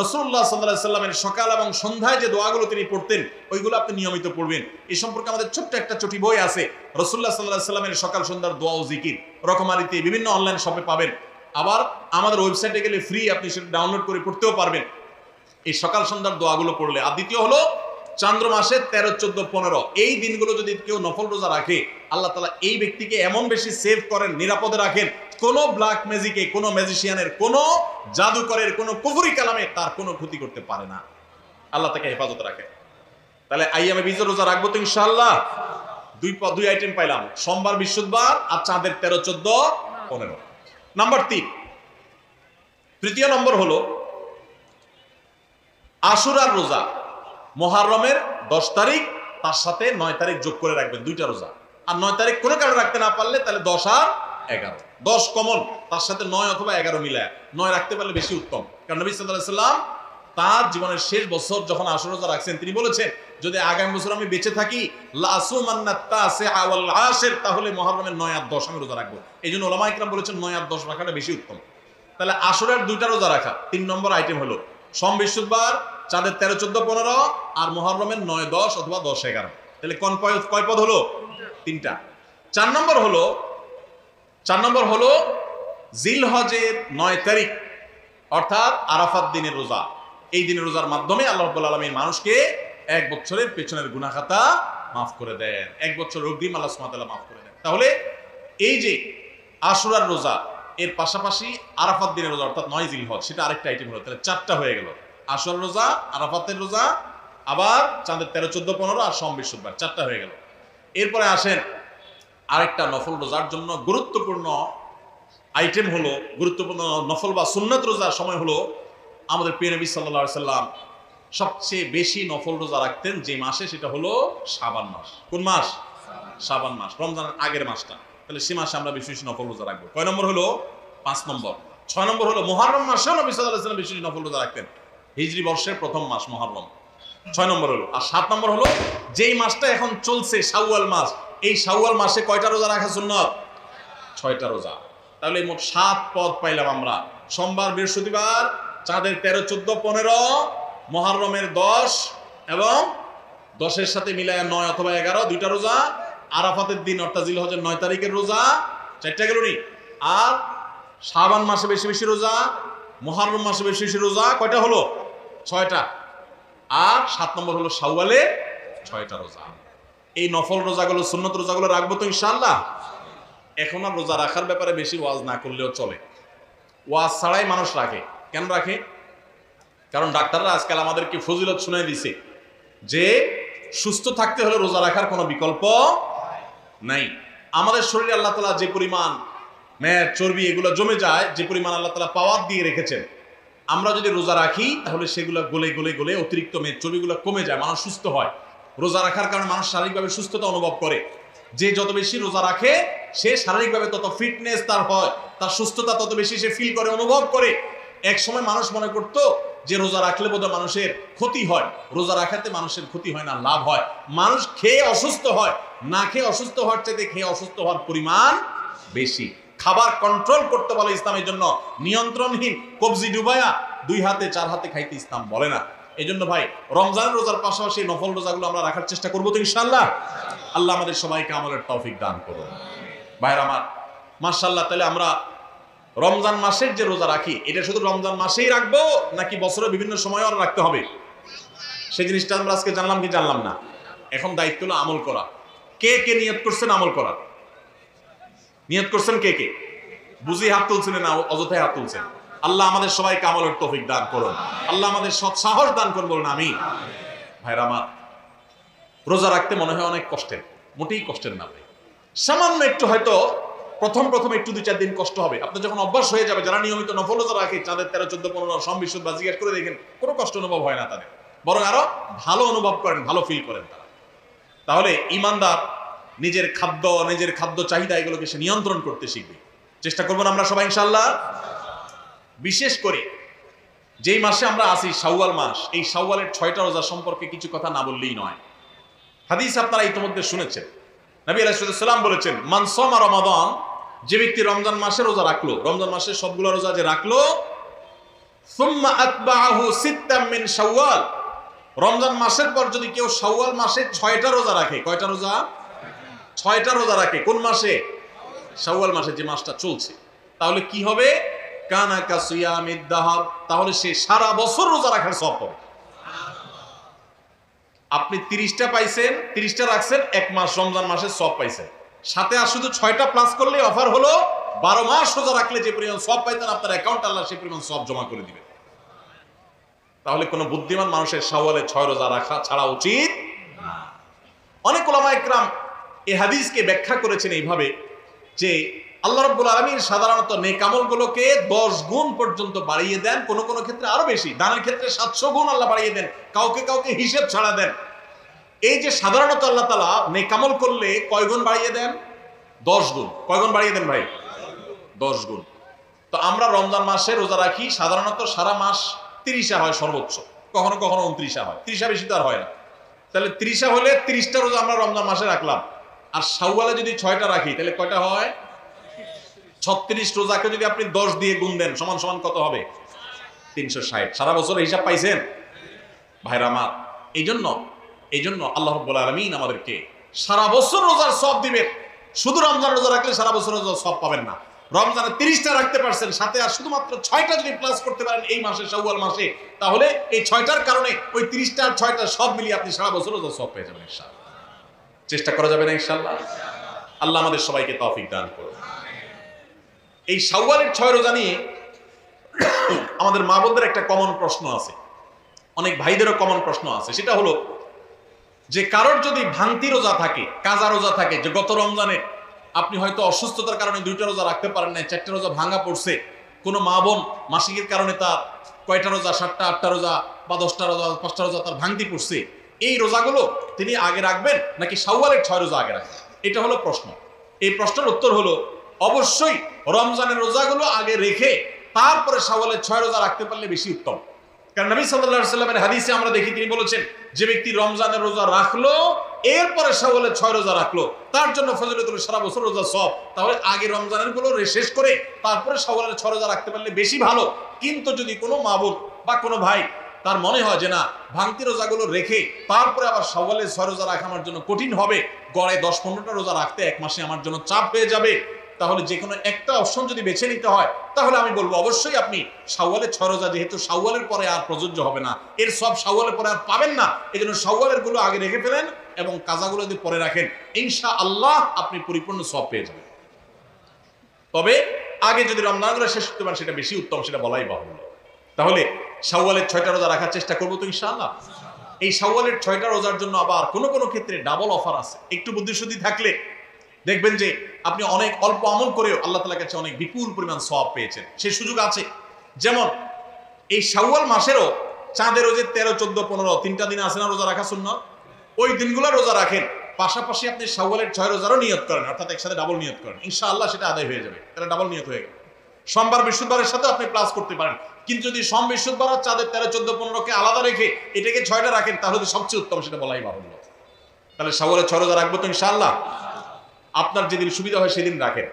S1: রাসূলুল্লাহ সাল্লাল্লাহু আলাইহি সাল্লামের সকাল এবং সন্ধ্যায় যে দোয়াগুলো তিনি পড়তেন, ওইগুলো আপনি নিয়মিত পড়বেন। এই সম্পর্কে আমাদের ছোট্ট একটা চটি বই আছে, রাসূলুল্লাহ সাল্লাল্লাহু আলাইহি সাল্লামের সকাল সন্ধ্যার দোয়া ও জিকির, রকমারিতে বিভিন্ন অনলাইন শপে পাবেন। আবার আমাদের ওয়েবসাইটে গেলে ফ্রি, আপনি সেটা ডাউনলোড করে পড়তেও পারবেন এই সকাল সন্ধ্যার দোয়াগুলো পড়লে। আর দ্বিতীয় হলো চন্দ্র মাসে 13, 14, 15 এই দিনগুলো যদি কেউ নফল রোজা রাখে, আল্লাহ তাআলা এই ব্যক্তিকে এমন বেশি সেভ করেন, নিরাপদে রাখেন, কোন ব্ল্যাক ম্যাজিকে, কোন ম্যাজিশিয়ানের, কোন জাদুকরের, কোন কুফরি কালামে তার কোনো ক্ষতি করতে পারে না। আল্লাহ তাকে হেফাজত রাখে। তাহলে আইয়ামে 20 রোজা রাখবো তো ইনশাআল্লাহ। দুই আইটেম পাইলাম, সোমবার বৃহস্পতিবার আর চাঁদের 13, 14, 15। নাম্বার 3, তৃতীয় নম্বর হলো আশুরার রোজা। মুহররমের 10 তারিখ তার সাথে 9 তারিখ যোগ করে রাখবেন, 2টা রোজা। আর 9 তারিখ কোনো কারণে রাখতে না পারলে তাহলে 10 আর 11, 10 কমন, তার সাথে 9 অথবা 11 মিলায় 9 রাখতে পারলে বেশি উত্তম। কারণ নবী সাল্লাল্লাহু আলাইহি সাল্লাম তার জীবনের শেষ বছর যখন আশুরা রোজা রাখছেন, তিনি বলেছেন যদি আগামী বছর আমি বেঁচে থাকি লাসুমান্নাত তাসিআ ওয়াল আশির, তাহলে মুহররমের 9 আর 10 আমি রোজা রাখবো। এইজন্য উলামা ইকরাম বলেছেন 9 আর 10 রাখাটা বেশি উত্তম। তাহলে আশুরার 2টা রোজা রাখা 3 নম্বর আইটেম হলো সোম বৃহস্পতিবার, চাঁদের 13, 14, 15 আর মুহররমের 9, 10 অথবা 10, 11। তাহলে কয় পদ হলো? 3টা। 4 নম্বর হলো জিলহজের 9 তারিখ অর্থাৎ আরাফাত দিনের রোজা। এই দিনের রোজার মাধ্যমে আল্লাহ রাব্বুল আলামিন মানুষকে 1 বছরের পেছনের গুনাহ খাতা মাফ করে দেন, 1 বছর অগ্রিম আল্লাহ সুবহানাহু ওয়া তাআলা মাফ করে দেন। তাহলে এই যে আশুরার রোজা, এর পাশাপাশি আরাফাত দিনের রোজা অর্থাৎ 9 জিলহজ, সেটা আরেকটা আইটেম হলো। তাহলে 4টা হয়ে গেল, আশুরার রোজা, আরাফাতের রোজা, আবার চাঁদের 13, 14, 15 আর সোম বৃহস্পতিবার, 4টা হয়ে গেল। এরপরে আসেন আরেকটা নফল রোজার জন্য গুরুত্বপূর্ণ আইটেম হলো, গুরুত্বপূর্ণ নফল বা সুন্নাত রোজার সময় হলো আমাদের প্রিয় নবী সাল্লাল্লাহু আলাইহি সাল্লাম সবচেয়ে বেশি নফল রোজা রাখতেন যে মাসে, সেটা হলো শাবান মাস। কোন মাস? শাবান মাস, রমজানের আগের মাসটা। তাহলে সে মাসে আমরা বেশি বেশি নফল রোজা রাখবো। কয় নম্বর হলো? 5 নম্বর। 6 নম্বর হলো মুহররম মাসেও নবী সাল্লাল্লাহু আলাইহি সাল্লাম বেশি নফল রোজা রাখতেন, হিজরি বর্ষের প্রথম মাস মুহররম, 6 নম্বর হলো। আর 7 নম্বর হলো যেই মাসটা এখন চলছে শাওয়াল মাস, এই শাওয়াল মাসে কয়টা রোজা রাখা সুন্নাত? 6টা রোজা। তাহলে মোট 7 পদ পাইলাম আমরা। সোমবার বৃহস্পতিবার, চাঁদের 13, 14, 15, মুহররমের 10 এবং 10-এর সাথে মিলায় 9 অথবা 11, 2টা রোজা। আরাফাতের দিন অর্থাৎ জিলহজের 9 তারিখের রোজা, 4টা গেল নি। আর শাবান মাসে বেশি বেশি রোজা, মুহররম মাসে বেশি বেশি রোজা, কয়টা হলো? 6টা। আর 7 নম্বর হলো শাওয়ালে 6টা রোজা। এই নফল রোজাগুলো, সুন্নত রোজাগুলো রাখবো তো ইনশাআল্লাহ। এখন আর রোজা রাখার ব্যাপারে বেশি ওয়াজ না করলেও চলে। ওয়াজ ছাড়াই মানুষ রাখে। কেন রাখে? কারণ ডাক্তাররা আজকাল আমাদেরকে ফজিলত শুনাই দিছে যে সুস্থ থাকতে হলে রোজা রাখার কোনো বিকল্প নাই। আমাদের শরীরে আল্লাহ তাআলা যে পরিমাণ মেদ, চর্বি এগুলো জমে যায়, যে পরিমাণ আল্লাহ তাআলা পাওয়ার দিয়ে রেখেছেন, আমরা যদি রোজা রাখি তাহলে সেগুলো গলে গলে গলে অতিরিক্ত মেদ চর্বিগুলো কমে যায়, মানুষ সুস্থ হয়। রোজা রাখার কারণে মানুষ শারীরিকভাবে সুস্থতা অনুভব করে। যে যত বেশি রোজা রাখে সে শারীরিকভাবে তত ফিটনেস তার হয়, তার সুস্থতা তত বেশি সে ফিল করে, অনুভব করে। এক সময় মানুষ মনে করতো যে রোজা রাখলে বোধহয় মানুষের ক্ষতি হয়, রোজা রাখাতে মানুষের ক্ষতি হয় না, লাভ হয়। মানুষ খেয়ে অসুস্থ হয়, না খেয়ে অসুস্থ হওয়ার চাইতে খেয়ে অসুস্থ হওয়ার পরিমাণ বেশি। খাবার কন্ট্রোল করতে বলে ইসলামের জন্য, নিয়ন্ত্রণহীন কবজি ডুবায়া 2 হাতে 4 হাতে খাইতে ইসলাম বলে না। এই জন্য ভাই রমজানের রোজার পাশাপাশি নফল রোজাগুলো আমরা রাখার চেষ্টা করবো তো ইনশাআল্লাহ। আল্লাহ আমাদের সবাইকে আমলের তৌফিক দান করুন। ভাইরা আমার, মাশাআল্লাহ, তাহলে আমরা রমজান মাসের যে রোজা রাখি, এটা শুধু রমজান মাসেই রাখবো নাকি বছরের বিভিন্ন সময় আর রাখতে হবে? সেই জিনিসটা আমরা আজকে জানলাম কি জানলাম না। এখন দায়িত্ব হলো আমল করা। কে কে নিয়ত করছেন আমল করার? নিয়ত করছেন কে কে? বুঝি হাত তুলছেন না অযথায় হাত তুলছেন? আল্লাহ আমাদের সবাইকে আমলের তৌফিক দান করুন। আল্লাহ আমাদের সৎ সাহস দান করুন, বলুন আমিন। ভাইরা আমার, রোজা রাখতে মনে হয় অনেক কষ্টের, মোটেই কষ্টের না ভাই। সামান্য একটু হয়তো প্রথম একটু 2-4 দিন কষ্ট হবে। আপনি যখন অভ্যাস হয়ে যাবে, যারা নিয়মিত নফল রোজা রাখে, চাঁদের 13, 14, 15 সোম বৃহস্পতিবার, জিজ্ঞেস করে দেখেন কোনো কষ্ট অনুভব হয় না তাদের, বরং আরো ভালো অনুভব করেন, ভালো ফিল করেন তারা। তাহলে ইমানদার নিজের খাদ্য চাহিদা এগুলোকে সে নিয়ন্ত্রণ করতে শিখবে। চেষ্টা করবো না আমরা সবাই ইনশাআল্লাহ। বিশেষ করে যেই মাসে আমরা আছি শাওয়াল মাস, এই শাওয়ালের 6টা রোজা সম্পর্কে কিছু কথা না বললেই নয়। হাদিস আপনারা ইতিমধ্যে শুনেছেন। নবী আলাইহিস সালাম বলেছেন, মান সামা রমাদান, যে ব্যক্তি রমজান মাসে রোজা রাখলো, রমজান মাসে সবগুলো রোজা যে রাখলো, সুম্মা আতবাআহু সিত্তাম মিন শাওয়াল, রমজান মাসের পর যদি কেউ শাওয়াল মাসে 6টা রোজা রাখে, কয়টা রোজা? 6টা রোজা রাখে। কোন মাসে? শাওয়াল মাসে, যে মাসটা চলছে। তাহলে কি হবে? কানা কাসিয়ামিদ দাহর, তাহলে সে সারা বছর রোজা রাখার সওয়াব পাবে। আপনি 30টা পাইছেন, 30টা রাখছেন, 1 মাস রমজান মাসের সওয়াব পাইছেন। সাথে আর শুধু 6টা প্লাস করলে অফার হলো 12 মাস রোজা রাখলে যে পরিমাণ সওয়াব পাইতেন, আপনার অ্যাকাউন্ট আল্লাহ সেই পরিমাণ সওয়াব জমা করে দিবে। তাহলে কোনো বুদ্ধিমান মানুষের শাওয়ালে 6 রোজা রাখা ছাড়া উচিত না। অনেক উলামা ইকরাম এই হাদিসকে ব্যাখ্যা করেছেন এইভাবে যে আল্লাহ রাব্বুল আলামিন সাধারণত নেক আমলগুলোকে 10 গুণ পর্যন্ত বাড়িয়ে দেন, কোন কোন ক্ষেত্রে আরো বেশি, দানের ক্ষেত্রে 700 গুণ আল্লাহ বাড়িয়ে দেন, কাউকে কাউকে হিসেব ছাড়া দেন। এই যে সাধারণত আল্লাহ তাআলা নেক আমল করলে কয় গুণ বাড়িয়ে দেন? 10 গুণ। কয় গুণ বাড়িয়ে দেন ভাই? 10 গুণ। তো আমরা রমজান মাসে রোজা রাখি, সাধারণত সারা মাস 30 হয় সর্বোচ্চ, কখনো কখনো 29 হয়, 30 বেশি তো আর হয় না। তাহলে 30 হলে 30টা রোজা আমরা রমজান মাসে রাখলাম, আর শাওয়ালে যদি 6টা রাখি তাহলে কয়টা হয়? 36 রোজাকে যদি আপনি 10 দিয়ে গুণ দেন সমান সমান কত হবে? 360। সারা বছর হিসাব পাইছেন ভাইরা আমার? এই জন্য আল্লাহ রাব্বুল আলামিন আমাদেরকে সারা বছর রোজার সওয়াব দিবেন। শুধু রমজান রোজা রাখলে সারা বছর রোজার সওয়াব পাবেন না। রমজানে 30টা রাখতে পারছেন, সাথে আর শুধুমাত্র 6টা যদি প্লাস করতে পারেন এই মাসে, শাওয়াল মাসে, তাহলে এই 6টার কারণে ওই 30টা আর 6টা সব মিলিয়ে আপনি সারা বছর রোজার সওয়াব পেয়ে যাবেন ইনশাআল্লাহ। চেষ্টা করা যাবে না ইনশাআল্লাহ? আল্লাহ আমাদের সবাইকে তৌফিক দান করুন। এই শাওয়ালের 6 রোজা নিয়ে আমাদের মা বোনদের একটা কমন প্রশ্ন আছে, অনেক ভাইদেরও কমন প্রশ্ন আছে। সেটা হলো যে কারোর যদি ভাঙতি রোজা থাকে, কাজা রোজা থাকে, যে গত রমজানে আপনি হয়তো অসুস্থতার কারণে 2টা রোজা রাখতে পারেন না, 4টা রোজা ভাঙা পড়ছে, কোনো মা বোন মাসিকের কারণে তার কয়টা রোজা, 7টা 8টা রোজা বা 10টা রোজা 5টা রোজা তার ভাঙতি পড়ছে, এই রোজাগুলো তিনি আগে রাখবেন নাকি শাওয়ালের 6 রোজা আগে রাখবেন? এটা হলো প্রশ্ন। এই প্রশ্নের উত্তর হলো অবশ্যই রমজানের রোজাগুলো আগে রেখে তারপরে শাওয়ালের 6 রোজা রাখতে পারলে বেশি উত্তম। কারণ নবী সাল্লাল্লাহু আলাইহি ওয়াসাল্লামের হাদিসে আমরা দেখি তিনি বলেছেন, যে ব্যক্তি রমজানের রোজা রাখলো এরপরে শাওয়ালের 6 রোজা রাখলো তার জন্য ফজিলতুল সারা বছর রোজা সওয়াব। তাহলে আগে রমজানের গুলো শেষ করে তারপরে শাওয়ালের 6 রোজা রাখতে পারলে বেশি ভালো। কিন্তু যদি কোনো মা বোন বা কোনো ভাই তার মনে হয় যে না, ভাঙতি রোজাগুলো রেখে তারপরে আবার শাওয়ালের 6 রোজা রাখা আমার জন্য কঠিন হবে, গড়ে 10-15টা রোজা রাখতে এক মাসে আমার জন্য চাপ হয়ে যাবে, তাহলে যে কোনো একটা অপশন যদি বেছে নিতে হয় তাহলে আমি বলবো অবশ্যই আপনি শাওয়ালের 6 রোজা, যেহেতু শাওয়ালের পরে আর প্রযোজ্য হবে না, এর সব শাওয়ালের পরে আর পাবেন না, এজন্য শাওয়ালের গুলো আগে রেখে ফেলেন এবং কাজাগুলো যদি পরে রাখেন ইনশাআল্লাহ আপনি পরিপূর্ণ সওয়াব পেয়ে যাবেন। তবে আগে যদি রমজানগুলো শেষ করতে পারেন সেটা বেশি উত্তম, সেটা বলাই বাহুল্য। তাহলে শাওয়ালের 6টা রোজা রাখার চেষ্টা করবো তো ইনশাআল্লাহ। এই শাওয়ালের 6টা রোজার জন্য আবার কোনো কোনো ক্ষেত্রে ডাবল অফার আছে। একটু বুদ্ধিশুদ্ধি থাকলে দেখবেন যে আপনি অনেক অল্প আমল করেও আল্লাহ তাআলার কাছে অনেক বিপুল পরিমাণ সওয়াব পেয়েছেন, সেই সুযোগ আছে। যেমন এই শাওয়াল মাসেরও চাঁদের রোজে 13, 14, 15 3টা দিন আছে না রোজা রাখা সুন্নাত, ওই দিনগুলো রোজা রাখেন, পাশাপাশি আপনি শাওয়ালের 6 রোজারও নিয়ত করেন, অর্থাৎ একসাথে ডাবল নিয়ত করেন, ইনশাআল্লাহ সেটা আদায় হয়ে যাবে। তাহলে ডাবল নিয়ত হয়ে গেল। সোমবার বৃহস্পতিবারের সাথে আপনি প্লাস করতে পারেন, কিন্তু যদি সোম বৃহস্পতিবার আর চাঁদের 13, 14, 15কে আলাদা রেখে এটাকে 6টা রাখেন তাহলে তো সবচেয়ে উত্তম, সেটা বলাই বাহুল্য। তাহলে শাওয়ালের 6 রোজা রাখবো তো ইনশাআল্লাহ। আপনার যেদিন সুবিধা হয় সেদিন রাখেন,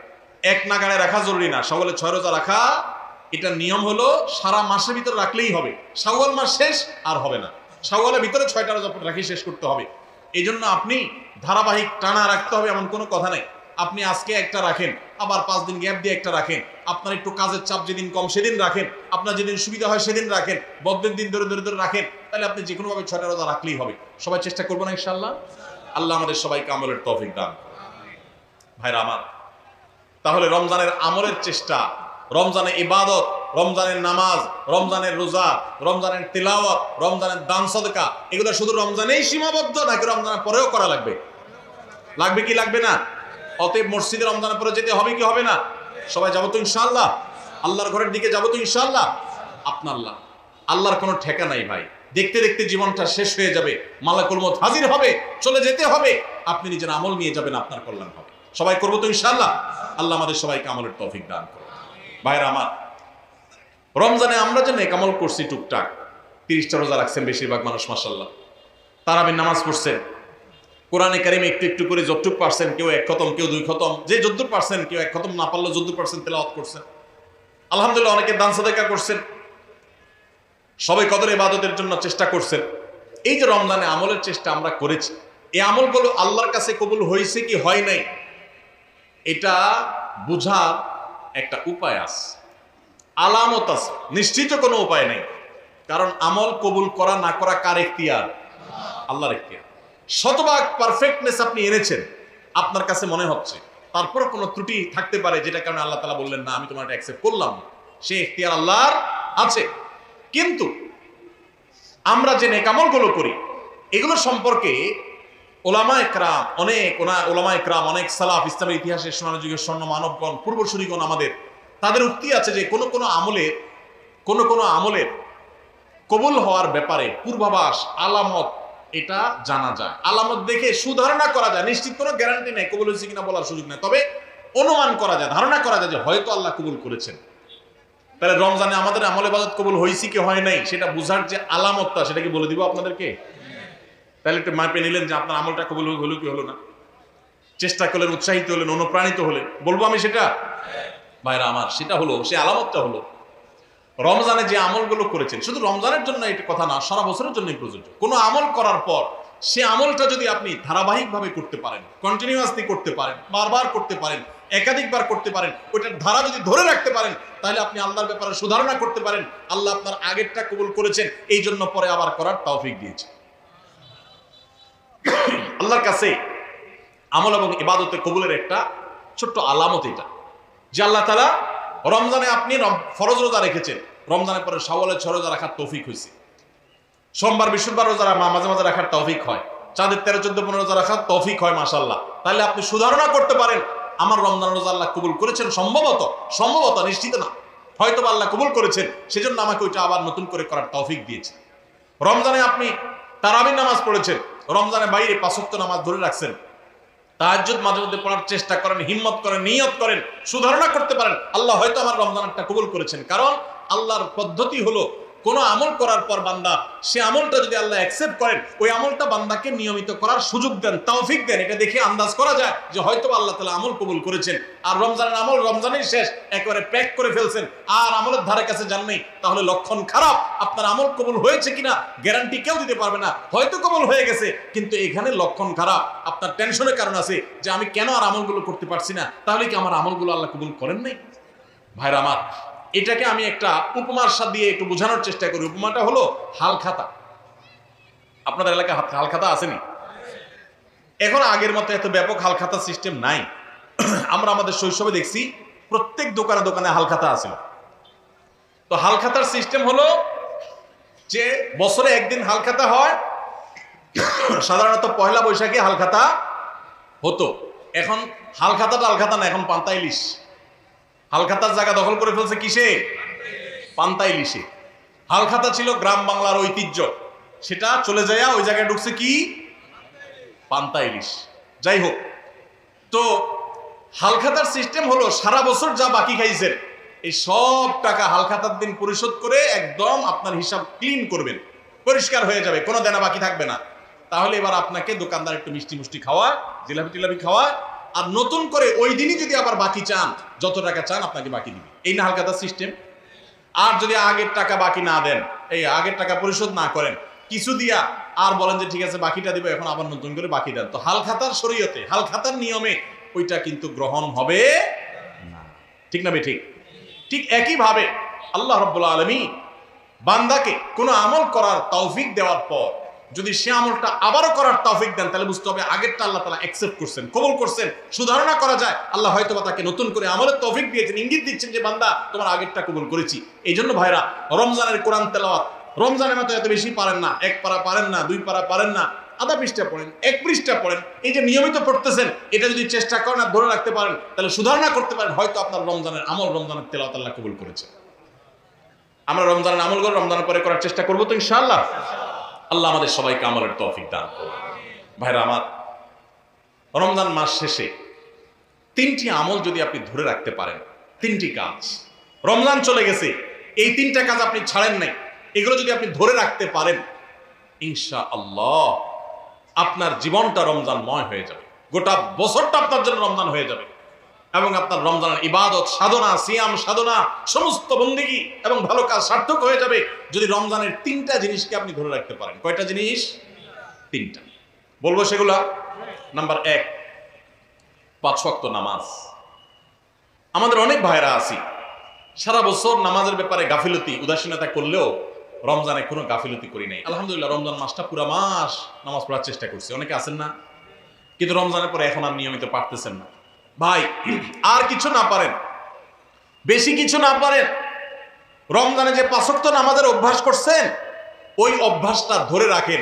S1: এক নাগাড়ে রাখা জরুরি না। শাওয়ালের 6 রোজা রাখা এটা নিয়ম হলো সারা মাসের ভিতরে রাখলেই হবে, শাওয়াল মাস শেষ আর হবে না, শাওয়ালের ভিতরে 6টা রোজা রাখি শেষ করতে হবে। এই জন্য আপনি ধারাবাহিক টানা রাখতে হবে এমন কোনো কথা নাই। আপনি আজকে একটা রাখেন, আবার 5 দিন গ্যাপ দিয়ে একটা রাখেন, আপনার একটু কাজের চাপ যেদিন কম সেদিন রাখেন, আপনার যেদিন সুবিধা হয় সেদিন রাখেন, বদ্ধের দিন ধরে ধরে ধরে রাখেন, তাহলে আপনি যে কোনোভাবে 6টা রোজা রাখলেই হবে। সবাই চেষ্টা করবো না ইনশাআল্লাহ? আল্লাহ আমাদের সবাইকে আমলের তৌফিক দান। ভাইরা আমার, তাহলে রমজানের আমলের চেষ্টা, রমজানের ইবাদত, রমজানের নামাজ, রমজানের রোজা, রমজানের তিলাওয়াত, রমজানের দান সদকা, এগুলো শুধু রমজানেই সীমাবদ্ধ নাকি রমজানের পরেও করা লাগবে? লাগবে কি লাগবে না? অতএব মসজিদে রমজানের পরে যেতে হবে কি হবে না? সবাই যাবো তো ইনশাআল্লাহ? আল্লাহর ঘরের দিকে যাবো তো ইনশাআল্লাহ? আল্লাহর কোনো ঠেকা নাই ভাই, দেখতে দেখতে জীবনটা শেষ হয়ে যাবে, মালাকুল মউত হাজির হবে, চলে যেতে হবে, আপনি নিজের আমল নিয়ে যাবেন, আপনার কল্যাণ হবে। সবাই করবো তো ইনশাআল্লাহ? আল্লাহ আমাদের সবাইকে আমলের তৌফিক দান করুন। ভাইরা আমার, রমজানে আমরা যে নেক আমল করছি টুকটাক, 30টা রোজা রাখছেন বেশিরভাগ মানুষ মাশাআল্লাহ, তারাবির নামাজ পড়ছেন, কোরআনে কারিমে একটু একটু করে যতটুক পারছেন, কেউ 1 খতম, কেউ 2 খতম, যে যতদূর পারছেন, কেউ 1 খতম না পারলেও যতদূর পারছেন তেলাওয়াত করছেন, আলহামদুলিল্লাহ। অনেকে দান সাদাকা করছেন, সবাই কদর ইবাদতের জন্য চেষ্টা করছেন। এই যে রমজানে আমলের চেষ্টা আমরা করেছি, এই আমলগুলো আল্লাহর কাছে কবুল হয়েছে কি হয় নাই এটা বুঝার একটা উপায় আছে, আলামত আছে, নিশ্চিত কোনো উপায় নেই। কারণ আমল কবুল করা না করা কার এখতিয়ার? আল্লাহর এখতিয়ার। শতভাগ পারফেক্টনেস আপনি এনেছেন, আপনার কাছে মনে হচ্ছে, তারপর কোনো ত্রুটি থাকতে পারে যেটা কারণে আল্লাহ তাআলা বললেন না আমি তোমার এটা অ্যাকসেপ্ট করলাম না, সে এখতিয়ার আল্লাহর আছে। কিন্তু আমরা যে নেক আমলগুলো করি এগুলো সম্পর্কে ওলামা একরাম অনেক সালাফ, ইসলামের ইতিহাসের সোনালী যুগের স্বর্ণ মানবগণ, পূর্বসূরীগণ আমাদের, তাদের উক্তি আছে যে কোন কোন আমলের কবুল হওয়ার ব্যাপারে পূর্বাভাস, আলামত এটা জানা যায়। আলামত দেখে সুধারণা করা যায়, নিশ্চিত কোনো গ্যারান্টি নেই কবুল হয়েছে কিনা বলার সুযোগ নেই, তবে অনুমান করা যায়, ধারণা করা যায় যে হয়তো আল্লাহ কবুল করেছেন। তাহলে রমজানে আমাদের আমল ইবাদত কবুল হয়েছে কি হয় নাই সেটা বুঝার যে আলামতটা, সেটা কি বলে দিব আপনাদেরকে? তাহলে একটু মাপে নিলেন যে আপনার আমলটা কবুল হলো কি হলো না, চেষ্টা করলেন, উৎসাহিত হলেন, অনুপ্রাণিত হলেন। বলবো আমি সেটা ভাইরা আমার, সেটা হলো, সে আলামতটা হলো রমজানে যে আমলগুলো করেছেন, শুধু রমজানের জন্য এটা কথা না, সারা বছরের জন্যই প্রযোজ্য। কোনো আমল করার পর সে আমলটা যদি আপনি ধারাবাহিকভাবে করতে পারেন, কন্টিনিউয়াসলি করতে পারেন, বারবার করতে পারেন, একাধিকবার করতে পারেন, ওইটার ধারা যদি ধরে রাখতে পারেন, তাহলে আপনি আল্লাহর ব্যাপারে সুধারণা করতে পারেন আল্লাহ আপনার আগেরটা কবুল করেছেন, এই জন্য পরে আবার করার তৌফিক দিয়েছে। আল্লাহর কাছে আমল এবং ইবাদতে কবুলের একটা ছোট্ট আলামত এটা, যে আল্লাহ তাআলা রমজানে আপনি ফরজ রোজা রেখেছেন, রমজানের পরে শাওয়ালের 6 রোজা রাখার তৌফিক হয়েছে, সোমবার বৃহস্পতিবার রোজা মাঝে মাঝে রাখার তৌফিক হয়, চাঁদের 13, 14, 15 রোজা রাখার তৌফিক হয়, মাশাআল্লাহ। তাহলে আপনি সুধারণা করতে পারেন আমার রমজান রোজা আল্লাহ কবুল করেছেন, সম্ভবত নিশ্চিত না, হয়তো আল্লাহ কবুল করেছেন, সেজন্য আমাকে ওইটা আবার নতুন করে করার তৌফিক দিয়েছে। রমজানে আপনি তারাবির নামাজ পড়েছেন, রমজানের বাইরে 5 ওয়াক্ত নামাজ ধরে রাখছেন, তাহাজ্জুদ মাঝে মধ্যে পড়ার চেষ্টা করেন, হিম্মত করেন, নিয়ত করেন, সুধারণা করতে পারেন আল্লাহ হয়তো আমার রমজানটা কবুল করেছেন। কারণ আল্লাহর পদ্ধতি হলো কোন আমল করার পর বান্দা সে আমলটা যদি আল্লাহ অ্যাকসেপ্ট করেন, ওই আমলটা বান্দাকে নিয়মিত করার সুযোগ দেন, তৌফিক দেন। এটা দেখে আন্দাজ করা যায় যে হয়তো আল্লাহ তাআলা আমল কবুল করেছেন। আর রমজানের আমল রমজানেই শেষ, একেবারে প্যাক করে ফেলছেন, আর আমলের ধারে কাছে যান নেই, তাহলে লক্ষণ খারাপ। আপনার আমল কবুল হয়েছে কিনা গ্যারান্টি কেউ দিতে পারবে না, হয়তো কবুল হয়ে গেছে, কিন্তু এখানে লক্ষণ খারাপ। আপনার টেনশনের কারণ আছে যে আমি কেন আর আমলগুলো করতে পারছি না, তাহলে কি আমার আমলগুলো আল্লাহ কবুল করেন নাই? ভাইরা আমার, এটাকে আমি একটা উপমার সাথে দিয়ে একটু বোঝানোর চেষ্টা করি। উপমাটা হলো হালখাতা। আপনাদের এলাকায় হালখাতা আসেনি? এখন আগের মতো এত ব্যাপক হালখাতা সিস্টেম নাই। আমরা আমাদের শৈশবে দেখছি প্রত্যেক দোকানে দোকানে হালখাতা আছিল। তো হালখাতার সিস্টেম হলো যে বছরে একদিন হালখাতা হয়, সাধারণত পয়লা বৈশাখে হালখাতা হতো। এখন হালখাতা না, এখন পান্তা ইলিশ। হালখাতার জায়গা দখল করে ফেলছে কিসে? পান্তা ইলিশে। হালখাতা ছিল গ্রাম বাংলার ঐতিহ্য, সেটা চলে যায় ওই জায়গায় ঢুকছে কি? পান্তা ইলিশ। যাই হোক, তো হালখাতার সিস্টেম হলো সারা বছর যা বাকি খাইছেন এই সব টাকা হালখাতার দিন পরিশোধ করে একদম আপনার হিসাব ক্লিন করবেন, পরিষ্কার হয়ে যাবে, কোনো দেনা বাকি থাকবে না। তাহলে এবার আপনাকে দোকানদার একটু মিষ্টি মুষ্টি খাওয়া, জিলাপি টিলাপি খাওয়া, আর নতুন করে ওই দিনই যদি আবার বাকি চান, যত টাকা চান আপনাকে বাকি দিবে। এই না হালখাতার সিস্টেম? আর যদি আগের টাকা বাকি না দেন, এই আগের টাকা পরিশোধ না করেন, কিছু দিয়া আর বলেন যে ঠিক আছে বাকিটা দিব, এখন আবার নতুন করে বাকি দেন, তো হালখাতার শরীয়তে, হালখাতার নিয়মে ওইটা কিন্তু গ্রহণ হবে না। ঠিক না ঠিক? ঠিক একইভাবে আল্লাহ রাব্বুল আলামিন বান্দাকে কোনো আমল করার তৌফিক দেওয়ার পর যদি সে আমলটা আবারও করার তৌফিক দেন, তাহলে বুঝতে হবে আগেরটা আল্লাহ তাআলা অ্যাকসেপ্ট করছেন, কবুল করছেন। সুধারণা করা যায় আল্লাহ হয়তো বা তাকে নতুন করে আমলের তৌফিক দিয়েছেন, ইঙ্গিত দিচ্ছেন যে বান্দা তোমার আগেরটা কবুল করেছি। এই জন্য ভাইরা, রমজানের কোরআন তেলাওয়াত রমজানের মতো এত বেশি পারেন না, 1 পারা পারেন না, 2 পারা পারেন না, আধা পৃষ্ঠা পড়েন, 1 পৃষ্ঠা পড়েন, এই যে নিয়মিত পড়তেছেন, এটা যদি চেষ্টা করেন আর ধরে রাখতে পারেন, তাহলে সুধারণা করতে পারেন হয়তো আপনার রমজানের আমল, রমজানের তেলাওয়াত আল্লাহ কবুল করেছে। আমরা রমজানের আমলগুলো রমজানের পরে করার চেষ্টা করবো তো ইনশাআল্লাহ। আল্লাহ আমাদের সবাইকে আমলের তৌফিক দান করুন। ভাইরা আমার, রমজান মাস শেষে 3টি আমল যদি আপনি ধরে রাখতে পারেন, 3টি কাজ, রমজান চলে গেছে, এই 3টা কাজ আপনি ছাড়েন নাই, এগুলো যদি আপনি ধরে রাখতে পারেন, ইনশাআল্লাহ আপনার জীবনটা রমজানময় হয়ে যাবে, গোটা বছরটা আপনার জন্য রমজান হয়ে যাবে, এবং আপনার রমজানের ইবাদত, সাধনা, সিয়াম সাধনা, সমস্ত বন্দেগী এবং ভালো কাজ সার্থক হয়ে যাবে যদি রমজানের 3টা জিনিসকে আপনি ধরে রাখতে পারেন। কয়টা জিনিস? 3টা। বলবো সেগুলা। নাম্বার 1, 5 ওয়াক্ত নামাজ। আমাদের অনেক ভাইরা আছি সারা বছর নামাজের ব্যাপারে গাফিলতি, উদাসীনতা করলেও রমজানে কোনো গাফিলতি করি নাই। আলহামদুলিল্লাহ, রমজান মাসটা পুরা মাস নামাজ পড়ার চেষ্টা করছি। অনেকে আছেন না, কিন্তু রমজানের পরে এখন আর নিয়মিত পারতেছেন না। ভাই, আর কিছু না পারেন, বেশি কিছু না পারেন, রমজানে যে 5 ওয়াক্ত নামাজের অভ্যাস করছেন ওই অভ্যাসটা ধরে রাখেন।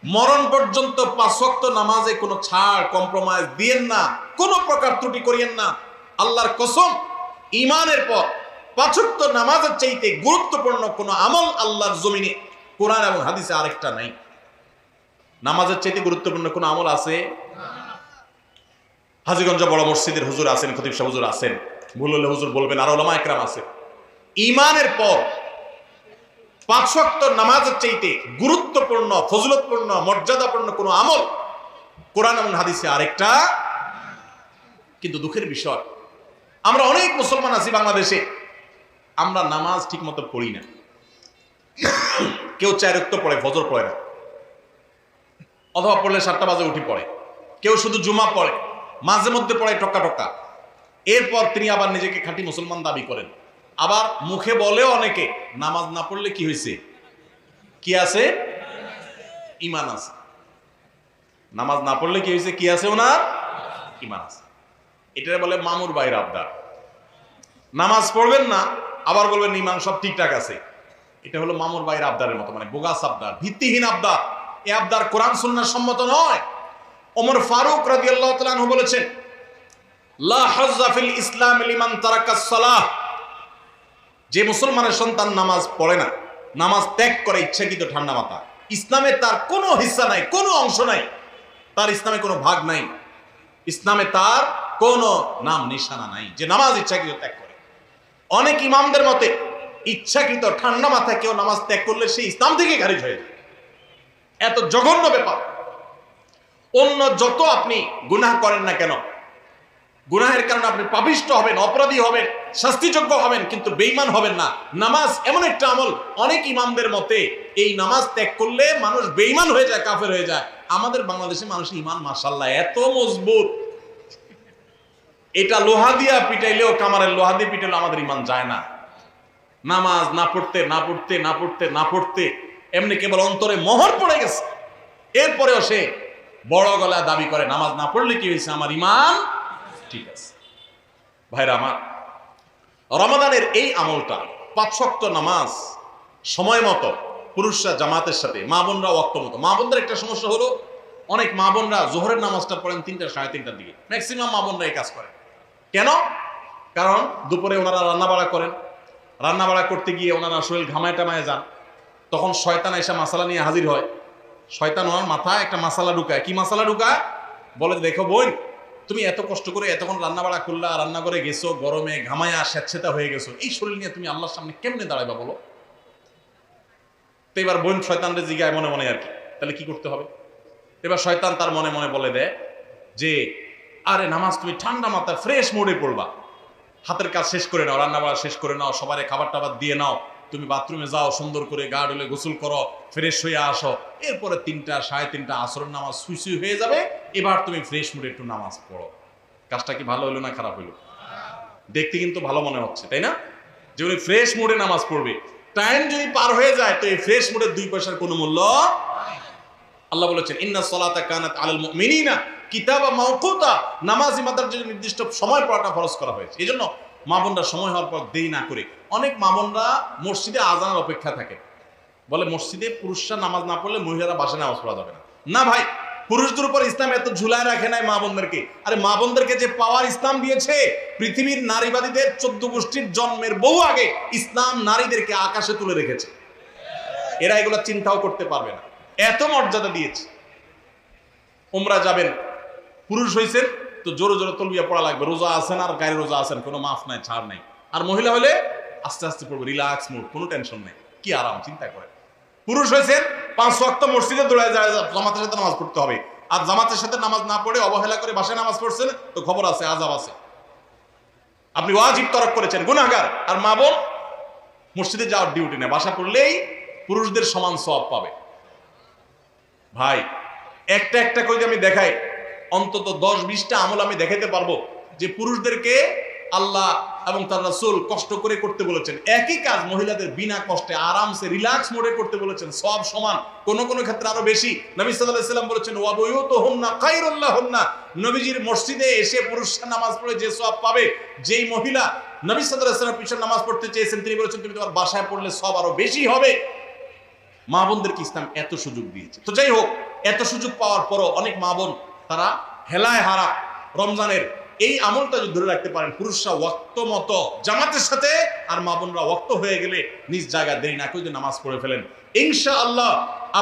S1: মরণ পর্যন্ত 5 ওয়াক্ত নামাজে কোনো ছাড় কম্প্রোমাইজ দিয়েন না, কোনো প্রকার ত্রুটি করিয়েন না। আল্লাহর কসম, ঈমানের পর 5 ওয়াক্ত নামাজের চাইতে গুরুত্বপূর্ণ কোনো আমল আল্লাহর জমিনে কোরআন এবং হাদিসে আরেকটা নাই। নামাজের চাইতে গুরুত্বপূর্ণ কোনো আমল আছে? হাজীগঞ্জ বড় মসজিদের হুজুর আছেন, খতিব সাহেব হুজুর আছেন, ভুল হলে হুজুর বলবেন, আর ওলামা একরাম আছে। ঈমানের পর 5 ওয়াক্ত নামাজের চাইতে গুরুত্বপূর্ণ, ফজিলতপূর্ণ, মর্যাদাপূর্ণ কোনো আমল কোরআন এবং হাদিসে আরেকটা। কিন্তু দুঃখের বিষয়, আমরা অনেক মুসলমান আছি বাংলাদেশে, আমরা নামাজ ঠিক মতো পড়ি না। কেউ 4 ওয়াক্ত পড়ে, ফজর পড়ে না, অথবা পড়লে 7টা বাজে উঠি পড়ে। কেউ শুধু জুমা পড়ে, মাঝে মধ্যে পড়ে টক্কা টক্কা। এরপর তিনি আবার নিজেকে খাঁটি মুসলমান দাবি করেন। আবার মুখে বলেও অনেকে, নামাজ না পড়লে কি হয়েছে? কি আছে? ঈমান আছে। নামাজ না পড়লে কি হয়েছে? কি আছে? ওনার ঈমান আছে। এটা বলে মামুর বাইর আবদার। নামাজ পড়বেন না, আবার বলবেন ঈমান সব ঠিকঠাক আছে। এটা হলো মামুর বাইর আবদারের মতো, মানে বোগাস আবদার, ভিত্তিহীন আবদার। এই আবদার কোরআন সুন্নাহ সম্মত নয়। ওমর ফারুক রাদিয়াল্লাহু তাআলা আনহু বলেছেন, লা হাজ্জা ফিল ইসলাম লিমান তারাকাস সালাহ। যে মুসলমানের সন্তান নামাজ পড়ে না, নামাজ ত্যাগ করে ইচ্ছাকৃত ঠান্ডা মাথা, ইসলামে তার কোনো হিস্সা নাই, কোনো অংশ নাই, তার ইসলামে কোনো ভাগ নাই, ইসলামে তার কোনো নাম নিশানা নাই, যে নামাজ ইচ্ছাকৃত ত্যাগ করে। অনেক ইমামদের মতে ইচ্ছাকৃত ঠান্ডা মাথায় কেউ নামাজ ত্যাগ করলে সে ইসলাম থেকে খারিজ হয়ে যায়। এত জঘন্য ব্যাপার। অন্য যত আপনি গুনাহ করেন না কেন, গুনাহের কারণে আপনি পাপিষ্ঠ হবেন, অপরাধী হবেন, শাস্তিযোগ্য হবেন, কিন্তু বেঈমান হবেন না। নামাজ এমন একটা আমল, অনেক ইমামদের মতে এই নামাজ ত্যাগ করলে মানুষ বেঈমান হয়ে যায়, কাফের হয়ে যায়। আমাদের বাংলাদেশে মানুষের ঈমান মাশাআল্লাহ এত মজবুত, এটা লোহা দিয়া পিটাইলেও, কামারের লোহা দিয়ে পিটাইলেও আমাদের ঈমান যায় না। নামাজ না পড়তে না পড়তে না পড়তে না পড়তে এমনি কেবল অন্তরে মোহর পড়ে গেছে, এরপরেও সে বড় গলায় দাবি করে নামাজ না পড়লে কি হয়েছে? আমার ঈমান ঠিক আছে। ভাইরা আমার, রমাদানের এই আমলটা, 5 ওয়াক্ত নামাজ সময় মতো পুরুষরা জামাতের সাথে, মা বোনরা ওয়াক্ত মতো। মা বোনদের একটা সমস্যা হলো, অনেক মা বোনরা জোহরের নামাজটা পড়েন 3টা, 3:30টার দিকে। ম্যাক্সিমাম মা বোনরা এই কাজ করে। কেন? কারণ দুপুরে ওনারা রান্নাবাড়া করেন, রান্নাবাড়া করতে গিয়ে ওনারা শরীর ঘামায় টামায় যান, তখন শয়তান এসে মাসালা নিয়ে হাজির হয়। শয়তান ওনার মাথায় একটা মাসালা ঢুকায়। কি মাসালা ঢুকায়? বলে, দেখো বোন, তুমি এত কষ্ট করে এতক্ষণ রান্নাবাড়া করলা, রান্না করে গেছো, গরমে ঘামায়া স্যাঁতসেঁতা হয়ে গেছো, এই শরীর নিয়ে তুমি আল্লাহর সামনে কেমনে দাঁড়াইবা বলো? তো এবার বোন শয়তানরে জিগায় মনে মনে আর কি, তাহলে কি করতে হবে? এবার শয়তান তার মনে মনে বলে দেয় যে, আরে নামাজ তুমি ঠান্ডা মাথায় ফ্রেশ মোডে পড়বা, হাতের কাজ শেষ করে নাও, রান্নাবাড়া শেষ করে নাও, সবারে খাবার টাবার দিয়ে নাও, তুমি বাথরুমে যাও, সুন্দর করে গা ডলে গোসল করো, ফ্রেশ হয়ে আসো, এরপরে 3টা, 3:30 আসরের নামাজ সুই সুই হয়ে যাবে, এবার তুমি ফ্রেশ মুডে একটু নামাজ পড়ো। কাজটা কি ভালো হলো না খারাপ হলো? দেখতে কিন্তু ভালো মনে হচ্ছে, তাই না? যে উনি ফ্রেশ মুডে নামাজ পড়বে। টাইম যদি পার হয়ে যায় তো এই ফ্রেশ মুডের 2 পয়সার কোনো মূল্য। আল্লাহ বলেছেন, ইন্নাস সালাতা কানাত আলাল মুমিনিনা কিতাবা মাওকুতা। নামাজ ইমানদার জন্য নির্দিষ্ট সময় পড়াটা ফরজ করা হয়েছে। এজন্য মা বোনরা সময় হওয়ার পর দেরি না করে, অনেক মা বোনরা মসজিদে আজানের অপেক্ষা থাকে, বলে মসজিদে পুরুষরা নামাজ না পড়লে মহিলারা বাসায় নামাজ পড়া যাবে না। না ভাই, পুরুষদের উপর ইসলাম এত ঝুলায় রাখে নাই মা বোনদেরকে। আরে মা বোনদেরকে যে পাওয়ার ইসলাম দিয়েছে, পৃথিবীর নারীবাদীদের 14 গোষ্ঠীর জন্মের বহু আগে ইসলাম নারীদেরকে আকাশে তুলে রেখেছে। এরা এগুলো চিন্তাও করতে পারবে না, এত মর্যাদা দিয়েছে। উমরা যাবেন, পুরুষ হয়েছেন তো জোরে জোরে তলবিয়া পড়া লাগবে, রোজা আছেন আর গায়ে রোজা আছেন, কোনো মাফ নাই, ছাড় নাই। আর মহিলা হলে আস্তে আস্তে পড়বে, রিল্যাক্স মুড, কোনো টেনশন নেই, কি আরাম, চিন্তা করে। পুরুষ হয়েছেন 5 ওয়াক্ত মসজিদে দৌড়ায় যায়, জামাতের সাথে নামাজ পড়তে হবে, আর জামাতের সাথে নামাজ না পড়ে অবহেলা করে বাসায় নামাজ পড়ছেন তো খবর আছে, আযাব আছে, আপনি ওয়াজিব তরক করেছেন, গুনাহগার। আর মা বোন মসজিদে যাওয়ার ডিউটি নেই, বাসা পড়লেই পুরুষদের সমান সওয়াব পাবে। ভাই, একটা একটা করে আমি দেখাই, অন্তত 10-20টা আমল আমি দেখাতে পারবো যে পুরুষদেরকে আল্লাহ এবং তার রাসূল কষ্ট করে করতে বলেছেন। একই কাজ মহিলাদের বিনা কষ্টে আরামসে রিল্যাক্স মোডে করতে বলেছেন, সব সমান, কোন কোন ক্ষেত্রে আরো বেশি। নবী সাল্লাল্লাহু আলাইহি ওয়াসাল্লাম বলেছেন, ওয়া বুয়ুতুহুন্না খায়রুল লাহুন্না। নবীজির মসজিদে এসে পুরুষরা নামাজ পড়ে যে সওয়াব পাবে, যেই মহিলা নবী সাল্লাল্লাহু আলাইহি ওয়াসাল্লামের পিছনে নামাজ পড়তে চেয়েছেন তিনি বলেছেন তুমি তোমার বাসায় পড়লে সওয়াব আরো বেশি হবে। মা বোনদেরকে ইসলাম এত সুযোগ দিয়েছে। তো যাই হোক, এত সুযোগ পাওয়ার পরও অনেক মা বোন তারা হেলায় হারা রমজানের এই আমলটা যদি ধরে রাখতে পারেন, পুরুষরা ওয়াক্ত মতো জামাতের সাথে আর মা বোনরা ওয়াক্ত হয়ে গেলে নিজ জায়গা দেরি না করে নামাজ পড়ে ফেলেন, ইনশাআল্লাহ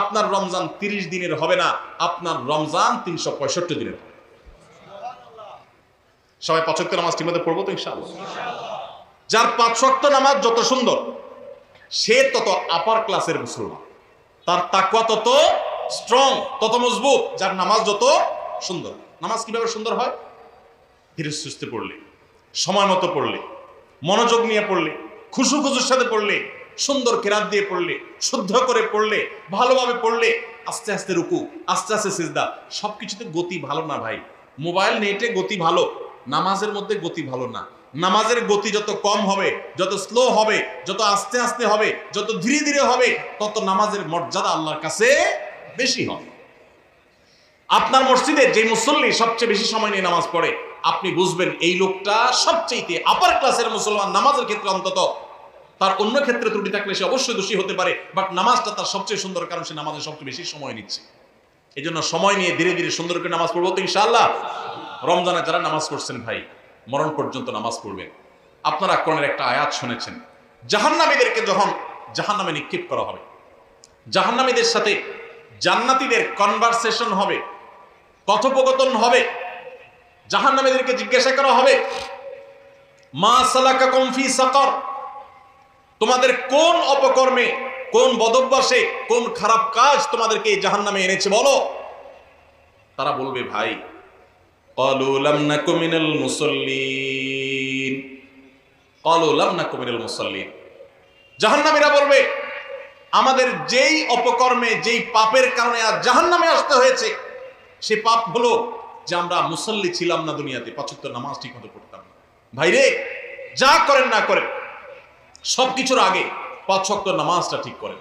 S1: আপনার রমজান 30 দিনের হবে না, আপনার রমজান 365 দিনের হবে। সবাই 5 ওয়াক্ত নামাজ ঠিকমতো পড়বো তো ইনশাআল্লাহ। যার 5 ওয়াক্ত নামাজ যত সুন্দর, সে তত আপার ক্লাসের মুসলমান, তার তাকওয়া তত স্ট্রং, তত মজবুত। যার নামাজ যত সুন্দর। নামাজ কিভাবে সুন্দর হয়? ধীরে সুস্থে পড়লে, সময় মতো পড়লে, মনোযোগ নিয়ে পড়লে, খুশুর সাথে পড়লে, সুন্দর কেরাত দিয়ে পড়লে, শুদ্ধ করে পড়লে, ভালোভাবে পড়লে, আস্তে আস্তে রুকু, আস্তে আস্তে সিজদা। সবকিছুতে গতি ভালো না ভাই। মোবাইল নেটে গতি ভালো, নামাজের মধ্যে গতি ভালো না। নামাজের গতি যত কম হবে, যত স্লো হবে, যত আস্তে আস্তে হবে, যত ধীরে ধীরে হবে, তত নামাজের মর্যাদা আল্লাহর কাছে বেশি হবে। আপনার মসজিদে যে মুসল্লি সবচেয়ে বেশি সময় নিয়ে নামাজ পড়ে, আপনি বুঝবেন এই লোকটা সবচেয়ে আপার ক্লাসের মুসলমান। নামাজের ক্ষেত্রে অন্তত, তার অন্য ক্ষেত্রে ত্রুটি থাকলে সে অবশ্যই দোষী হতে পারে, বাট নামাজটা তার সবচেয়ে সুন্দর, কারণ সে নামাজে সবচেয়ে বেশি সময় নিচ্ছে। এই জন্য সময় নিয়ে ধীরে ধীরে সুন্দর করে নামাজ পড়বো তো ইনশাআল্লাহ। রমজানে যারা নামাজ পড়ছেন ভাই, মরণ পর্যন্ত নামাজ পড়বেন। আপনারা কোরআনের একটা আয়াত শুনেছেন, জাহান্নামীদেরকে যখন জাহান্নামে নিক্ষেপ করা হবে, জাহান্নামীদের সাথে জান্নাতীদের কনভারসেশন হবে, কথোপকথন হবে। জাহান্নামীদেরকে জিজ্ঞাসা করা হবে, মা সালাকাকুম ফি সাকার, তোমাদের কোন অপকর্মে, কোন বদভ্যাসে, কোন খারাপ কাজ তোমাদেরকে এই জাহান্নামে এনেছে বলো। তারা বলবে ভাই, ক্বালু লাম নাকু মিনাল মুসাল্লিন, ক্বালু লাম নাকু মিনাল মুসাল্লিন। জাহান্নামীরা বলবে, আমাদের যেই অপকর্মে, যেই পাপের কারণে আজ জাহান্নামে আসতে হয়েছে, সে পাপ হলো যে আমরা মুসল্লি ছিলাম না দুনিয়াতে, 5 ওয়াক্ত নামাজ ঠিক মতো পড়তাম না। ভাইরে, যা করেন না করেন, সবকিছুর আগে 5 ওয়াক্ত নামাজটা ঠিক করেন।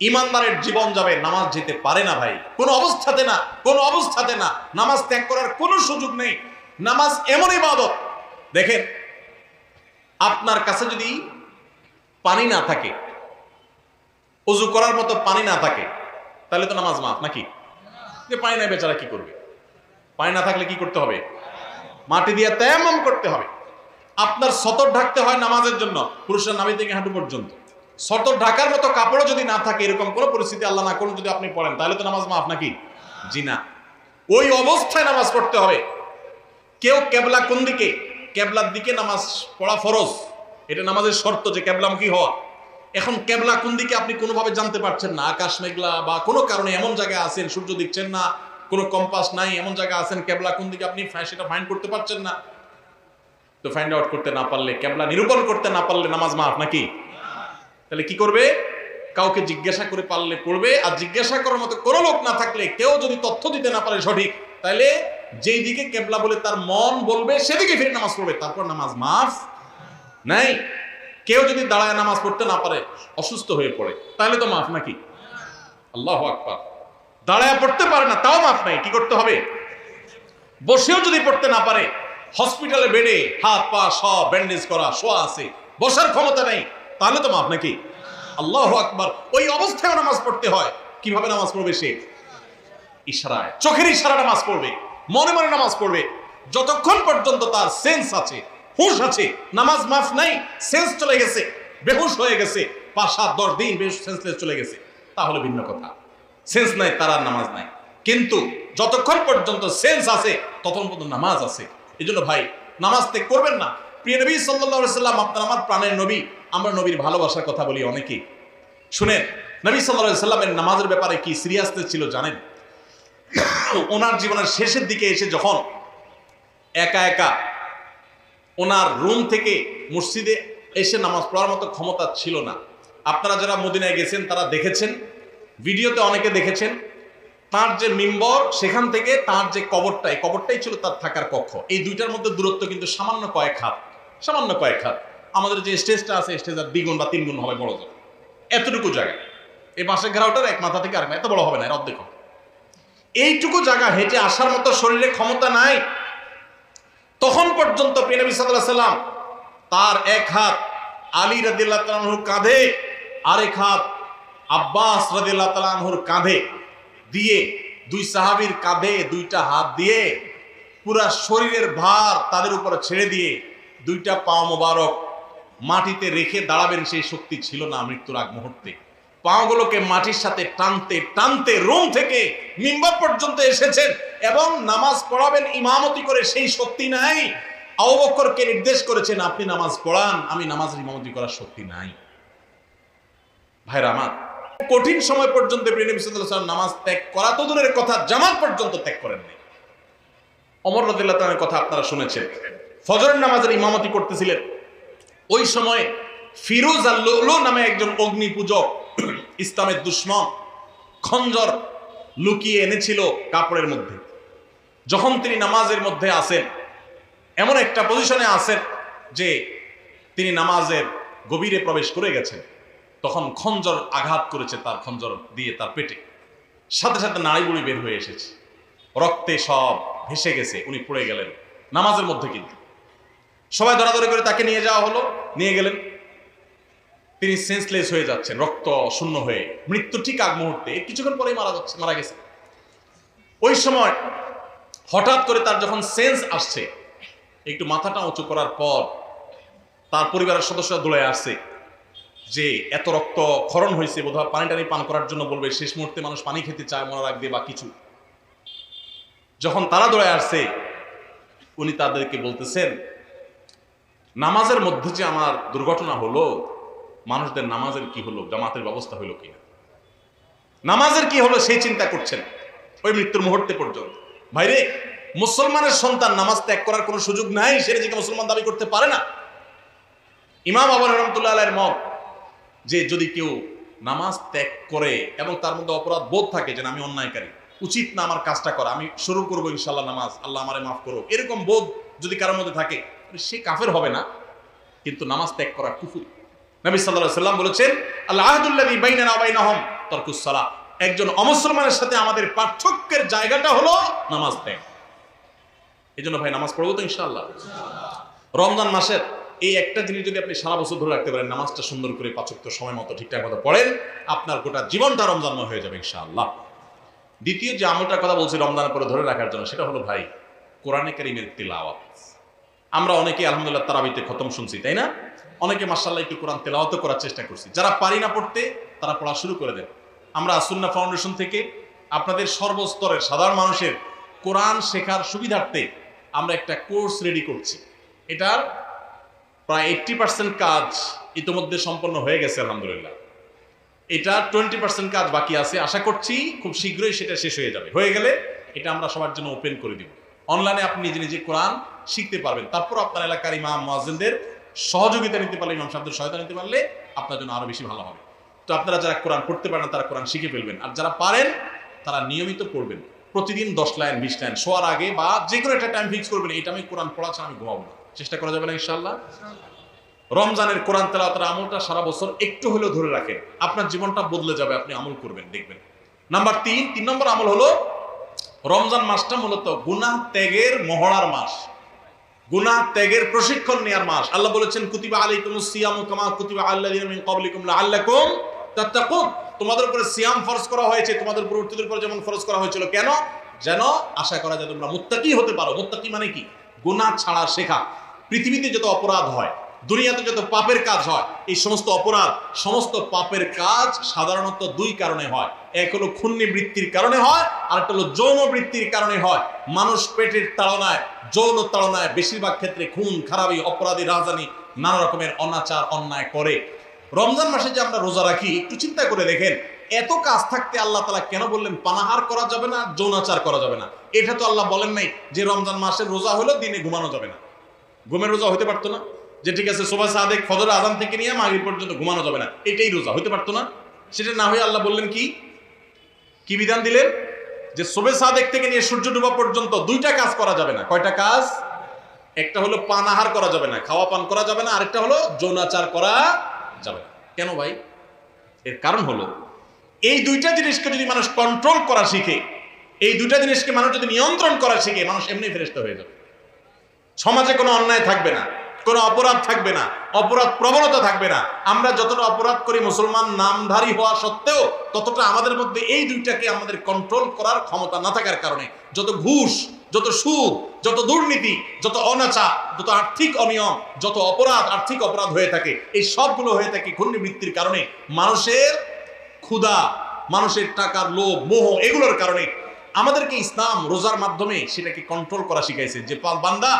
S1: ইমানদারের জীবন যাবে, নামাজ যেতে পারে না ভাই, কোনো অবস্থাতে না, কোনো অবস্থাতে না। নামাজ ত্যাগ করার কোনো সুযোগ নেই। নামাজ এমন ইবাদত, দেখেন আপনার কাছে যদি পানি না থাকে, ওযু করার মতো পানি না থাকে, তাহলে তো নামাজ মাফ নাকি? যে পানি নাই, বেচারা কি করবে? পানি না থাকলে কি করতে হবে? মাটি দিয়ে তায়াম্মুম করতে হবে। আপনার সতর ঢাকতে হয় নামাজের জন্য, পুরুষের নাভি থেকে হাঁটু পর্যন্ত। সতর ঢাকার মতো কাপড়ও যদি না থাকে, এরকম কোনো পরিস্থিতি আল্লাহ না করুন যদি আপনি পড়েন, তাহলে তো নামাজ মাফ নাকি? জি না। ওই অবস্থায় নামাজ পড়তে হবে। কেউ কেবলা কোন দিকে, কেবলার দিকে নামাজ পড়া ফরজ, এটা নামাজের শর্ত যে কেবলামুখী হওয়া। এখন কেবলা কোন দিকে আপনি কোনোভাবে জানতে পারছেন না, আকাশ মেঘলা বা কোনো কারণে এমন জায়গায় আছেন সূর্য দেখছেন না, কোনো কম্পাস নাই, এমন জায়গায় আছেন কেবলা কোন দিকে আপনি সেটা ফাইন্ড করতে পারছেন না। তো ফাইন্ড আউট করতে না পারলে, কেবলা নিরূপণ করতে না পারলে নামাজ মাফ নাকি? তাহলে কি করবে? কাউকে জিজ্ঞাসা করে পারলে পড়বে, আর জিজ্ঞাসা করার মতো কোনো লোক না থাকলে, কেউ যদি তথ্য দিতে না পারে সঠিক, তাহলে যেই দিকে কেবলা বলে তার মন বলবে সেদিকে ফিরে নামাজ পড়বে, তারপর নামাজ মাফ নাই। কেউ যদি দাঁড়ায় নামাজ পড়তে না পারে, অসুস্থ হয়ে পড়ে, তাহলে তো মাফ নাকি? আল্লাহু আকবার। দাঁড়ায় পড়তে পারে না, তাও মাফ নাই। কি করতে হবে? বসেও যদি পড়তে না পারে, হসপিটালে বেডে হাত পা সব ব্যান্ডেজ করা, শোয়া আছে, বসার ক্ষমতা নেই, তাহলে তো মাফ নাকি? আল্লাহু আকবার। ওই অবস্থায় নামাজ পড়তে হয়। কিভাবে নামাজ পড়বে সে? ইশারায়, চোখের ইশারা নামাজ পড়বে, মনে মনে নামাজ পড়বে। যতক্ষণ পর্যন্ত তার সেন্স আছে, হুঁশ আছে, নামাজ মাফ নাই। সেন্স চলে গেছে, বেহুশ হয়ে গেছে, 5-7-10 দিন বেহুশ সেন্সলেস চলে গেছে, তাহলে ভিন্ন কথা। সেন্স নাই, তার আর নামাজ নাই। কিন্তু যতক্ষণ পর্যন্ত সেন্স আছে, ততক্ষণ পর্যন্ত নামাজ আছে। এই জন্য ভাই, নামাজ ত্যাগ করবেন না। প্রিয় নবী সাল্লাল্লাহু আলাইহি সাল্লাম, আপনার আমার প্রাণের নবী, আমরা নবীর ভালোবাসার কথা বলি অনেকেই। শুনেন, নবী সাল্লাল্লাহু আলাইহি সাল্লামের নামাজের ব্যাপারে কি সিরিয়াসনেস ছিল জানেন? ওনার জীবনের শেষের দিকে এসে যখন একা একা ওনার রুম থেকে মসজিদে এসে নামাজ পড়ার মতো ক্ষমতা ছিল না। আপনারা যারা মদিনায় গেছেন তারা দেখেছেন, ভিডিওতে অনেকে দেখেছেন, তার যে মিম্বর, সেখান থেকে তার যে কবরটা, এই কবরটাই ছিল তার থাকার কক্ষ। এই দুইটার মধ্যে দূরত্ব কিন্তু সামান্য কয়েক হাত, সামান্য কয়েক হাত। আমাদের যে স্টেজটা আছে, স্টেজের 2 গুণ বা 3 গুণ হবে বড় জোর, এতটুকু জায়গা। এই বাঁশের ঘেরাওটার এক মাথা থেকে আরেক মাথা, এত বড় হবে না, এর অর্ধেক হবে। এইটুকু জায়গা হেঁটে আসার মতো শরীরে ক্ষমতা নাই। তখন পর্যন্ত প্রিয় নবী সাল্লাল্লাহু আলাইহি সাল্লাম তার এক হাত আলী রাদিয়াল্লাহু তাআলা আনহুর কাঁধে, আরেক হাত আব্বাস রাদিয়াল্লাহু তাআলা আনহুর কাঁধে দিয়ে দুই সাহাবীর কাঁধে দুইটা হাত দিয়ে পুরা শরীরের ভার তাদের উপরে ছেড়ে দিয়ে দুইটা পা মোবারক মাটিতে রেখে দাঁড়াবেন সেই শক্তি ছিল না মৃত্যুর আগ মুহূর্তে। পাগুলোকে মাটির সাথে টানতে টানতে রুম থেকে মিম্বার পর্যন্ত এসেছেন এবং নামাজ পড়াবেন ইমামতি করে সেই শক্তি নাই। আবু বকরকে নির্দেশ করেছেন আপনি নামাজ পড়ান, আমি নামাজের ইমামতি করার শক্তি নাই। ভাইরা আমার, কঠিন সময় পর্যন্ত নবী সাল্লাল্লাহু আলাইহি ওয়াসাল্লাম নামাজ ত্যাগ করা তো দূরের কথা, জামাত পর্যন্ত ত্যাগ করেননি। ওমর রাদিয়াল্লাহু তাআলার কথা আপনারা শুনেছেন, ফজরের নামাজের ইমামতি করতেছিলেন। ওই সময় ফিরোজ আল-লুলু নামে একজন অগ্নি পূজক, ইসলামের দুশমন, খঞ্জর লুকিয়ে এনেছিল কাপড়ের মধ্যে। যখন তিনি নামাজের মধ্যে আসেন, এমন একটা পজিশনে আসেন যে তিনি নামাজের গভীরে প্রবেশ করে গেছেন, তখন খঞ্জর আঘাত করেছে তার খঞ্জর দিয়ে তার পেটে। সাথে সাথে নাড়িবুড়ি বের হয়ে এসেছে, রক্তে সব ভেসে গেছে, উনি পড়ে গেলেন নামাজের মধ্যে। কিন্তু সবাই দরাদরি করে তাকে নিয়ে যাওয়া হলো, নিয়ে গেলেন। তিনি সেন্সলেস হয়ে যাচ্ছেন, রক্ত শূন্য হয়ে, মৃত্যু ঠিক আগ মুহূর্তে, কিছুক্ষণ পরেই মারা গেছে। ওই সময় হঠাৎ করে তার যখন সেন্স আসছে, একটু মাথাটা উঁচু করার পর তার পরিবারের সদস্যরা দৌড়ে আসছে যে এত রক্ত ক্ষরণ হয়েছে, বোধহয় পানি টানি পান করার জন্য বলবে, শেষ মুহূর্তে মানুষ পানি খেতে চায় মরার আগ দিয়ে বা কিছু। যখন তারা দৌড়ে আসছে, উনি তাদেরকে বলতেছেন নামাজের মধ্যে যে আমার দুর্ঘটনা হলো, মানুষদের নামাজের কি হলো, জামাতের ব্যবস্থা হলো কিনা, নামাজের কি হলো সেই চিন্তা করছেন ওই মৃত্যুর মুহূর্তে পর্যন্ত। ভাইরে, মুসলমানের সন্তান নামাজ ত্যাগ করার কোনো সুযোগ নাই, সে নিজেকে মুসলমান দাবি করতে পারে না। ইমাম আবু হানিফা রাহমাতুল্লাহ আলাইহির মত যে যদি কেউ নামাজ ত্যাগ করে এবং তার মধ্যে অপরাধ বোধ থাকে যে আমি অন্যায়কারী, উচিত না আমার কাজটা করা, আমি শুরু করবো ইনশাআল্লাহ নামাজ, আল্লাহ আমারে মাফ করো, এরকম বোধ যদি কারোর মধ্যে থাকে, সে কাফের হবে না, কিন্তু নামাজ ত্যাগ করা কুফর। নবী সাল্লাল্লাহু আলাইহি ওয়াসাল্লাম বলেছেন আল আহদুল্লাযী বাইনানা ওয়া বাইনাহুম তারকুস সালাহ, একজন অমুসলমানের সাথে আমাদের পার্থক্যের জায়গাটা হলো নামাজ ত্যাগ। এজন্য ভাই নামাজ পড়বো তো ইনশাআল্লাহ। রমজান মাসের এই একটা জিনিস যদি আপনি সারা বছর ধরে রাখতে পারেন, নামাজটা সুন্দর করে 5 ওয়াক্ত সময় মতো ঠিকঠাক মতো পড়েন, আপনার গোটা জীবনটা রমজানময় হয়ে যাবে ইনশাআল্লাহ। দ্বিতীয় যে আমলটার কথা বলছি রমজানের পরে ধরে রাখার জন্য, সেটা হলো ভাই কোরআনে কারীমের তিলাওয়াত। আমরা অনেকে আলহামদুলিল্লাহ তারাবিতে খতম শুনছি, তাই না? অনেকে মাশাআল্লাহ একটু কোরআন তেলাওয়াত করার চেষ্টা করছি। যারা পারি না পড়তে, তারা পড়া শুরু করে দেন। আমরা সুন্নাহ ফাউন্ডেশন থেকে আপনাদের সর্বস্তরের সাধারণ মানুষের কোরআন শেখার সুবিধার্থে আমরা একটা কোর্স রেডি করছি। এটার প্রায় 80% কাজ ইতিমধ্যে সম্পন্ন হয়ে গেছে আলহামদুলিল্লাহ। এটা 20% কাজ বাকি আছে, আশা করছি খুব শীঘ্রই সেটা শেষ হয়ে যাবে। হয়ে গেলে এটা আমরা সবার জন্য ওপেন করে দিব। অনলাইনে আপনি নিজে নিজে কোরআন শিখতে পারবেন। তারপর আপনার এলাকার ইমাম মুয়াজ্জিনদের সহযোগিতা নিতে পারলে, ইমাম সাহেবদের সহায়তা নিতে পারলে আপনার জন্য আরো বেশি ভালো হবে। তো আপনারা যারা কোরআন পড়তে পারেন তারা কোরআন শিখে ফেলবেন, আর যারা পারেন তারা নিয়মিত পড়বেন। প্রতিদিন 10 লাইন 20 লাইন শোয়ার আগে বা যে কোনো একটা টাইম ফিক্স করবেন, এটা আমি কোরআন পড়া ছাড়া আমি ঘুমাবো না। চেষ্টা করা যাবে না ইনশাআল্লাহ? রমজানের কোরআন তেলাওয়াতের আমলটা সারা বছর একটু হলেও ধরে রাখেন, আপনার জীবনটা বদলে যাবে, আপনি আমল করবেন দেখবেন। নাম্বার 3 নম্বর আমল হলো, রমজান মাসটা মূলত গুনাহ ত্যাগের মহড়ার মাস, গুনাহ ত্যাগের প্রশিক্ষণ নেওয়ার মাস। আল্লাহ বলেছেন কুতিবা আলাইকুমুস সিয়ামু কামা কুতিবা আলাল্লাযিনা মিন ক্বাবলিকুম লাআল্লাকুম তাত্তাকুন, তোমাদের উপরে সিয়াম ফরজ করা হয়েছে, তোমাদের পূর্ববর্তীদের উপর যেমন ফরজ করা হয়েছিল। কেন? যেন আশা করা যায় তোমরা মুত্তাকি হতে পারো। মুত্তাকি মানে কি? গুনাহ ছাড়া শেখা। পৃথিবীতে যত অপরাধ হয়, দুনিয়াতে যত পাপের কাজ হয়, এই সমস্ত অপরাধ, সমস্ত পাপের কাজ সাধারণত 2 কারণে হয়। এক হলো খুন্নি বৃত্তির কারণে হয়, আর একটা হলো যৌন বৃত্তির কারণে হয়। মানুষ পেটের তাড়নায়, যৌন তাড়নায় বেশিরভাগ ক্ষেত্রে খুন খারাপি, অপরাধী, রাজধানী, নানা রকমের অনাচার অন্যায় করে। রমজান মাসে যে আমরা রোজা রাখি, একটু চিন্তা করে দেখেন, এত কাজ থাকতে আল্লাহ তাআলা কেন বললেন পানাহার করা যাবে না, যৌনাচার করা যাবে না? এটা তো আল্লাহ বলেন নাই যে রমজান মাসের রোজা হলো দিনে ঘুমানো যাবে না। ঘুমের রোজা হতে পারতো না? যে ঠিক আছে সুবহ সাদেক ফজর আযান থেকে নিয়ে মাগরিব পর্যন্ত ঘুমানো যাবে না, এটাই রোজা হতে পারতো না? সেটা না হয়ে আল্লাহ বললেন কি বিধান দিলেন? যে সুবহ সাদেক থেকে নিয়ে সূর্য ডোবা পর্যন্ত 2টা কাজ করা যাবে না। কয়টা কাজ? একটা হলো পানাহার করা যাবে না, খাওয়া পান করা যাবে না, আরেকটা হলো যৌনাচার করা যাবে না। কেন ভাই? এর কারণ হলো, এই 2টা জিনিসকে যদি মানুষ কন্ট্রোল করা শিখে, এই 2টা জিনিসকে মানুষ যদি নিয়ন্ত্রণ করা শিখে, মানুষ এমনি ফেরেশতা হয়ে যাবে। সমাজে কোনো অন্যায় থাকবে না, কোনো অপরাধ থাকবে না, অপরাধ প্রবণতা থাকবে না। আমরা যতটা অপরাধ করি মুসলমান নামধারী হওয়া সত্ত্বেও, ততটা আমাদের মধ্যে এই দুইটাকে আমাদের কন্ট্রোল করার ক্ষমতা না থাকার কারণে যত ঘুষ, যত সুদ, যত দুর্নীতি, যত অনাচার, যত আর্থিক অনিয়ম, যত অপরাধ, আর্থিক অপরাধ হয়ে থাকে, এই সবগুলো হয়ে থাকে ঘূর্ণিবৃত্তির কারণে, মানুষের ক্ষুধা, মানুষের টাকার লোভ, মোহ, এগুলোর কারণে। আমাদেরকে ইসলাম রোজার মাধ্যমে সেটাকে কন্ট্রোল করা শিখাইছে যে বান্দা,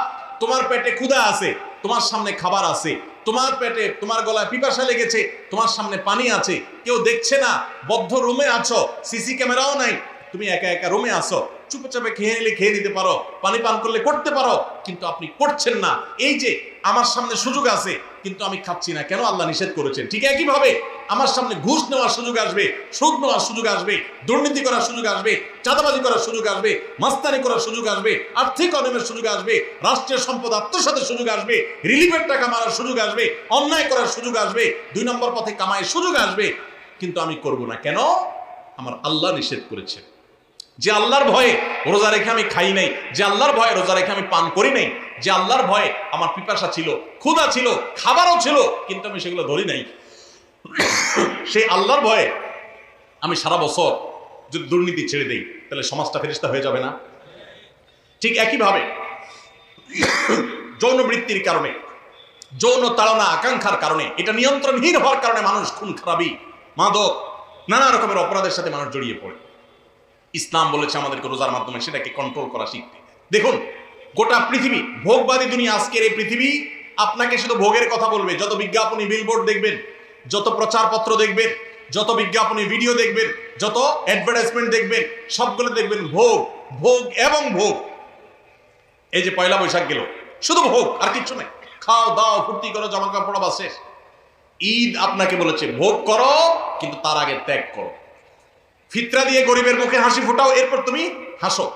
S1: তোমার পেটে ক্ষুধা আছে, তোমার সামনে খাবার আছে, তোমার পেটে, তোমার গলায় পিপাসা লেগেছে, তোমার সামনে পানি আছে, কেউ দেখছে না, বদ্ধ রুমে আছো, সিসি ক্যামেরাও নাই, তুমি একা একা রুমে আসো, চুপচাপে খেয়ে নিলে খেয়ে নিতে পারো, পানি পান করলে করতে পারো, কিন্তু আপনি করছেন না। এই যে আমার সামনে সুযোগ আছে কিন্তু আমি খাচ্ছি না, কেন? আল্লাহ নিষেধ করেছেন। ঠিক একইভাবে আমার সামনে ঘুষ নেওয়ার সুযোগ আসবে, সুদ নেওয়ার সুযোগ আসবে, দুর্নীতি করার সুযোগ আসবে, চাঁদাবাজি করার সুযোগ আসবে, মাস্তানি করার সুযোগ আসবে, আর্থিক অনিয়মের সুযোগ আসবে, রাষ্ট্রের সম্পদ আত্মসাতের সুযোগ আসবে, রিলিফের টাকা মারার সুযোগ আসবে, অন্যায় করার সুযোগ আসবে, 2 নম্বর পথে কামায়ের সুযোগ আসবে, কিন্তু আমি করব না। কেন? আমার আল্লাহ নিষেধ করেছেন। যে আল্লাহর ভয়ে রোজা রেখে আমি খাই নাই, যে আল্লাহর ভয়ে রোজা রেখে আমি পান করি নাই, যে আল্লাহর ভয়ে আমার পিপাসা ছিল, ক্ষুধা ছিল, খাবারও ছিল, কিন্তু আমি সেগুলো ধরি নাই, সেই আল্লাহর ভয়ে আমি সারা বছর যদি দুর্নীতি ছেড়ে দেই, তাহলে সমাজটা ফেরেশতা হয়ে যাবে না? ঠিক একইভাবে যৌন বৃত্তির কারণে, যৌন তাড়না আকাঙ্ক্ষার কারণে, এটা নিয়ন্ত্রণহীন হওয়ার কারণে মানুষ খুন খারাপি, মাদক, নানা রকমের অপরাধের সাথে মানুষ জড়িয়ে পড়ে। ইসলাম বলেছে আমাদেরকে রোজার মাধ্যমে সেটাকে কন্ট্রোল করা শিখতে। দেখুন, গোটা পৃথিবী, ভোগবাদী দুনিয়া, আজকের এই পৃথিবী আপনাকে শুধু ভোগের কথা বলবে। যত বিজ্ঞাপনী বিলবোর্ড দেখবেন, যত প্রচারপত্র দেখবেন, যত বিজ্ঞাপনী ভিডিও দেখবেন, যত অ্যাডভার্টাইজমেন্ট দেখবেন, সবগুলো দেখবেন ভোগ, ভোগ এবং ভোগ। এই যে পয়লা বৈশাখ গেল, শুধু ভোগ আর কিচ্ছু নেই। খাও দাও, ফুর্তি করো, জামা কাপড় পরা, বাস শেষ। ঈদ আপনাকে বলেছে ভোগ করো, কিন্তু তার আগে ত্যাগ করো। ফিতরা দিয়ে গরিবের মুখে হাসি ফোটাও, এরপর তুমি হাসো।